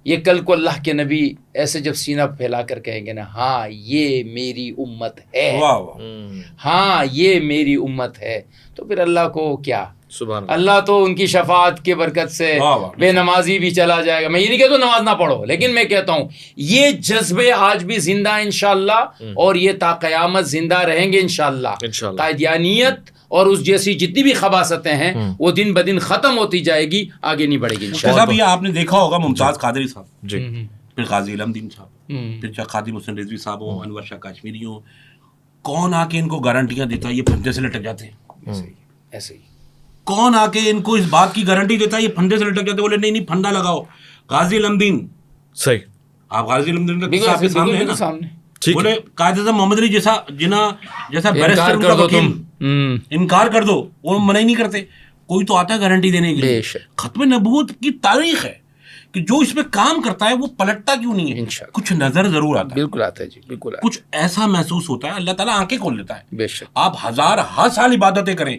یہ کل کو اللہ کے نبی ایسے جب سینہ پھیلا کر کہیں گے نا، ہاں یہ میری امت ہے، واہ واہ ہاں یہ میری امت ہے، تو پھر اللہ کو کیا، سبحان اللہ۔ اللہ تو ان کی شفاعت کی برکت سے واہ واہ۔ بے نمازی بھی چلا جائے گا۔ میں یہ نہیں کہتا نماز نہ پڑھو، لیکن میں کہتا ہوں یہ جذبے آج بھی زندہ ہیں انشاءاللہ، اور یہ تا قیامت زندہ رہیں گے انشاءاللہ۔ انشاءاللہ۔ قادیانیت اور اس جیسی جتنی بھی خباثتیں ہیں وہ دن بدن ختم ہوتی جائے گی، آگے نہیں بڑھے گی شاہ انشاءاللہ۔ صاحب یہ آپ نے دیکھا ہوگا ممتاز قادری صاحب، جی پھر غازی علم دین صاحب، پھر چاہے قادری محسن رضوی صاحب ہوں، انور شاہ کاشمیری ہوں، کون آ کے ان کو گارنٹیاں دیتا ہے یہ پھندے سے لٹک جاتے ہیں؟ ایسے ہی کون آ کے ان کو اس بات کی گارنٹی دیتا ہے یہ پھندے سے لٹک جاتے؟ بولے نہیں نہیں پھندا لگاؤ۔ غازی علم دین، صحیح، آپ غازی علم دین کا بالکل قصہ آپ کے سامنے ہے بالکل نا، سامنے۔ ٹھیک ہے۔ بولے قائد اعظم محمد علی جیسا جیسا انکار بیرسٹر ان کر کا دو وکیل، تم۔ انکار کر دو، وہ منع ہی نہیں کرتے، کوئی تو آتا ہے گارنٹی دینے کے لیے۔ بے شک۔ ختم نبوت کی تاریخ ہے کہ جو اس میں کام کرتا ہے وہ پلٹتا کیوں نہیں ہے؟ انشاءاللہ۔ کچھ نظر ضرور آتا ہے، بالکل آتا ہے جی، بالکل آتا کچھ ایسا محسوس ہوتا ہے، اللہ تعالیٰ آنکھیں کھول دیتا ہے۔ ہے، بے شک۔ آپ ہزار سال عبادتیں کریں،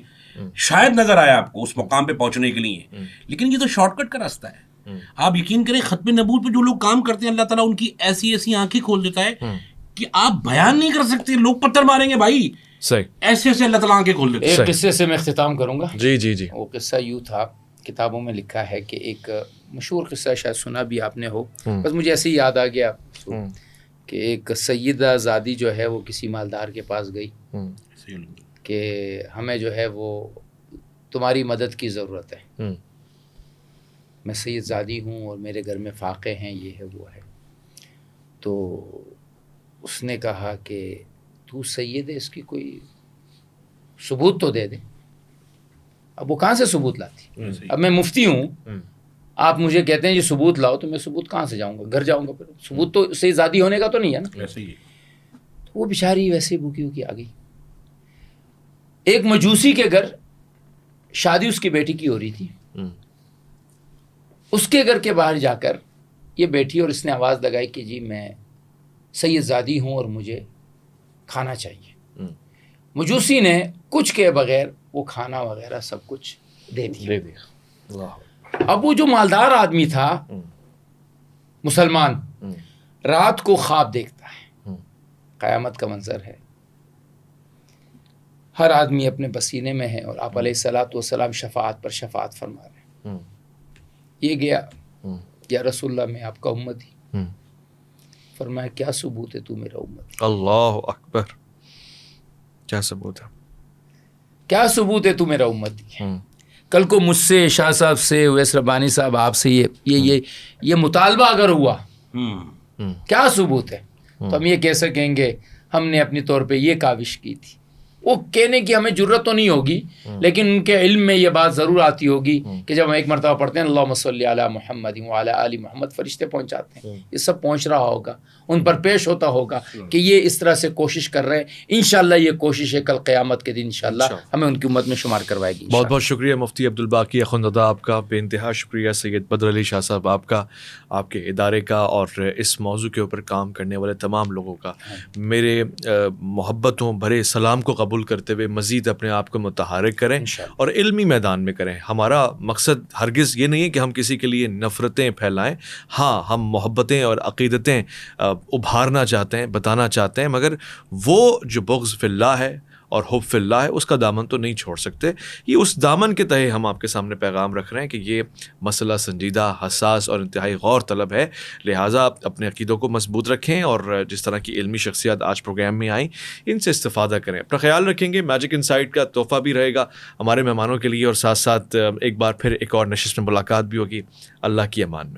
شاید نظر آئے آپ کو اس مقام پہ پہنچنے کے لیے، لیکن یہ تو شارٹ کٹ کا راستہ ہے۔ آپ یقین کریں ختم نبوت پہ جو لوگ کام کرتے ہیں اللہ تعالیٰ ان کی ایسی ایسی آنکھیں کھول دیتا ہے کہ آپ بیان نہیں کر سکتے، لوگ پتھر ماریں گے بھائی، صحیح، ایسے ایسے اللہ تعالیٰ آنکھیں کھول دیتے ہیں۔ ایک قصے سے میں اختتام کروں گا۔ جی جی جی، وہ قصہ یوں تھا، کتابوں میں لکھا ہے کہ ایک مشہور قصہ، شاید سنا بھی آپ نے ہو، بس مجھے ایسے ہی یاد آ گیا کہ ایک سیدہ زادی جو ہے وہ کسی مالدار کے پاس گئی کہ ہمیں جو ہے وہ تمہاری مدد کی ضرورت ہے، میں سید زادی ہوں اور میرے گھر میں فاقے ہیں، یہ ہے وہ ہے۔ تو اس نے کہا کہ تو سید ہے، اس کی کوئی ثبوت تو دے دے۔ اب وہ کہاں سے ثبوت لاتی؟ اب میں مفتی ہوں، آپ مجھے کہتے ہیں یہ ثبوت لاؤ، تو میں ثبوت کہاں سے جاؤں گا؟ گھر جاؤں گا، پھر ثبوت تو سید زادی ہونے کا تو نہیں ہے نا۔ ایسے ہی تو وہ بیچاری ویسے بھوکی ہوکی آ گئی۔ ایک مجوسی کے گھر شادی اس کی بیٹی کی ہو رہی تھی، اس کے گھر کے باہر جا کر یہ بیٹھی اور اس نے آواز لگائی کہ جی میں سید زادی ہوں اور مجھے کھانا چاہیے۔ مجوسی نے کچھ کے بغیر وہ کھانا وغیرہ سب کچھ دے دیا۔ اللہ، اب وہ جو مالدار آدمی تھا مسلمان، رات کو خواب دیکھتا ہے، قیامت کا منظر ہے، ہر آدمی اپنے پسینے میں ہے اور آپ علیہ الصلوۃ والسلام شفاعت پر شفاعت فرما رہے ہیں۔ یہ گیا، یا رسول اللہ میں آپ کا امتی، فرمایا کیا ثبوت ہے تو میرا امتی؟ اللہ اکبر، کیا ثبوت ہے؟ کیا ثبوت ہے تو میرا امتی؟ کل کو مجھ سے، شاہ صاحب سے، اویس ربانی صاحب آپ سے یہ مطالبہ اگر ہوا، کیا ثبوت ہے؟ تو ہم یہ کہہ سکیں گے ہم نے اپنی طور پہ یہ کاوش کی تھی۔ وہ کہنے کی ہمیں ضرورت تو نہیں ہوگی، لیکن ان کے علم میں یہ بات ضرور آتی ہوگی کہ جب ہم ایک مرتبہ پڑھتے ہیں اللہم صلی علی محمد وعلی آل محمد، فرشتے پہنچ جاتے ہیں، یہ سب پہنچ رہا ہوگا، ان پر پیش ہوتا ہوگا کہ یہ اس طرح سے کوشش کر رہے ہیں۔ انشاءاللہ یہ کوشش ہے کل قیامت کے دن انشاءاللہ ہمیں ان کی امت میں شمار کروائے گی۔ بہت بہت شکریہ مفتی عبدالباقی اخندزادہ آپ کا، بے انتہا شکریہ سید بدر علی شاہ صاحب آپ کا، آپ کے ادارے کا، اور اس موضوع کے اوپر کام کرنے والے تمام لوگوں کا۔ میرے محبتوں بھرے سلام کو قبول کرتے ہوئے مزید اپنے آپ کو متحرک کریں اور علمی میدان میں کریں۔ ہمارا مقصد ہرگز یہ نہیں ہے کہ ہم کسی کے لیے نفرتیں پھیلائیں، ہاں ہم محبتیں اور عقیدتیں ابھارنا چاہتے ہیں، بتانا چاہتے ہیں، مگر وہ جو بغض فی اللہ ہے اور حب فی اللہ ہے اس کا دامن تو نہیں چھوڑ سکتے۔ یہ اس دامن کے تحت ہم آپ کے سامنے پیغام رکھ رہے ہیں کہ یہ مسئلہ سنجیدہ، حساس اور انتہائی غور طلب ہے، لہٰذا اپنے عقیدوں کو مضبوط رکھیں اور جس طرح کی علمی شخصیات آج پروگرام میں آئیں ان سے استفادہ کریں۔ اپنا خیال رکھیں گے۔ میجک انسائٹ کا تحفہ بھی رہے گا ہمارے مہمانوں کے لیے، اور ساتھ ساتھ ایک بار پھر ایک اور نشست میں ملاقات بھی ہوگی۔ اللہ کی امان میں۔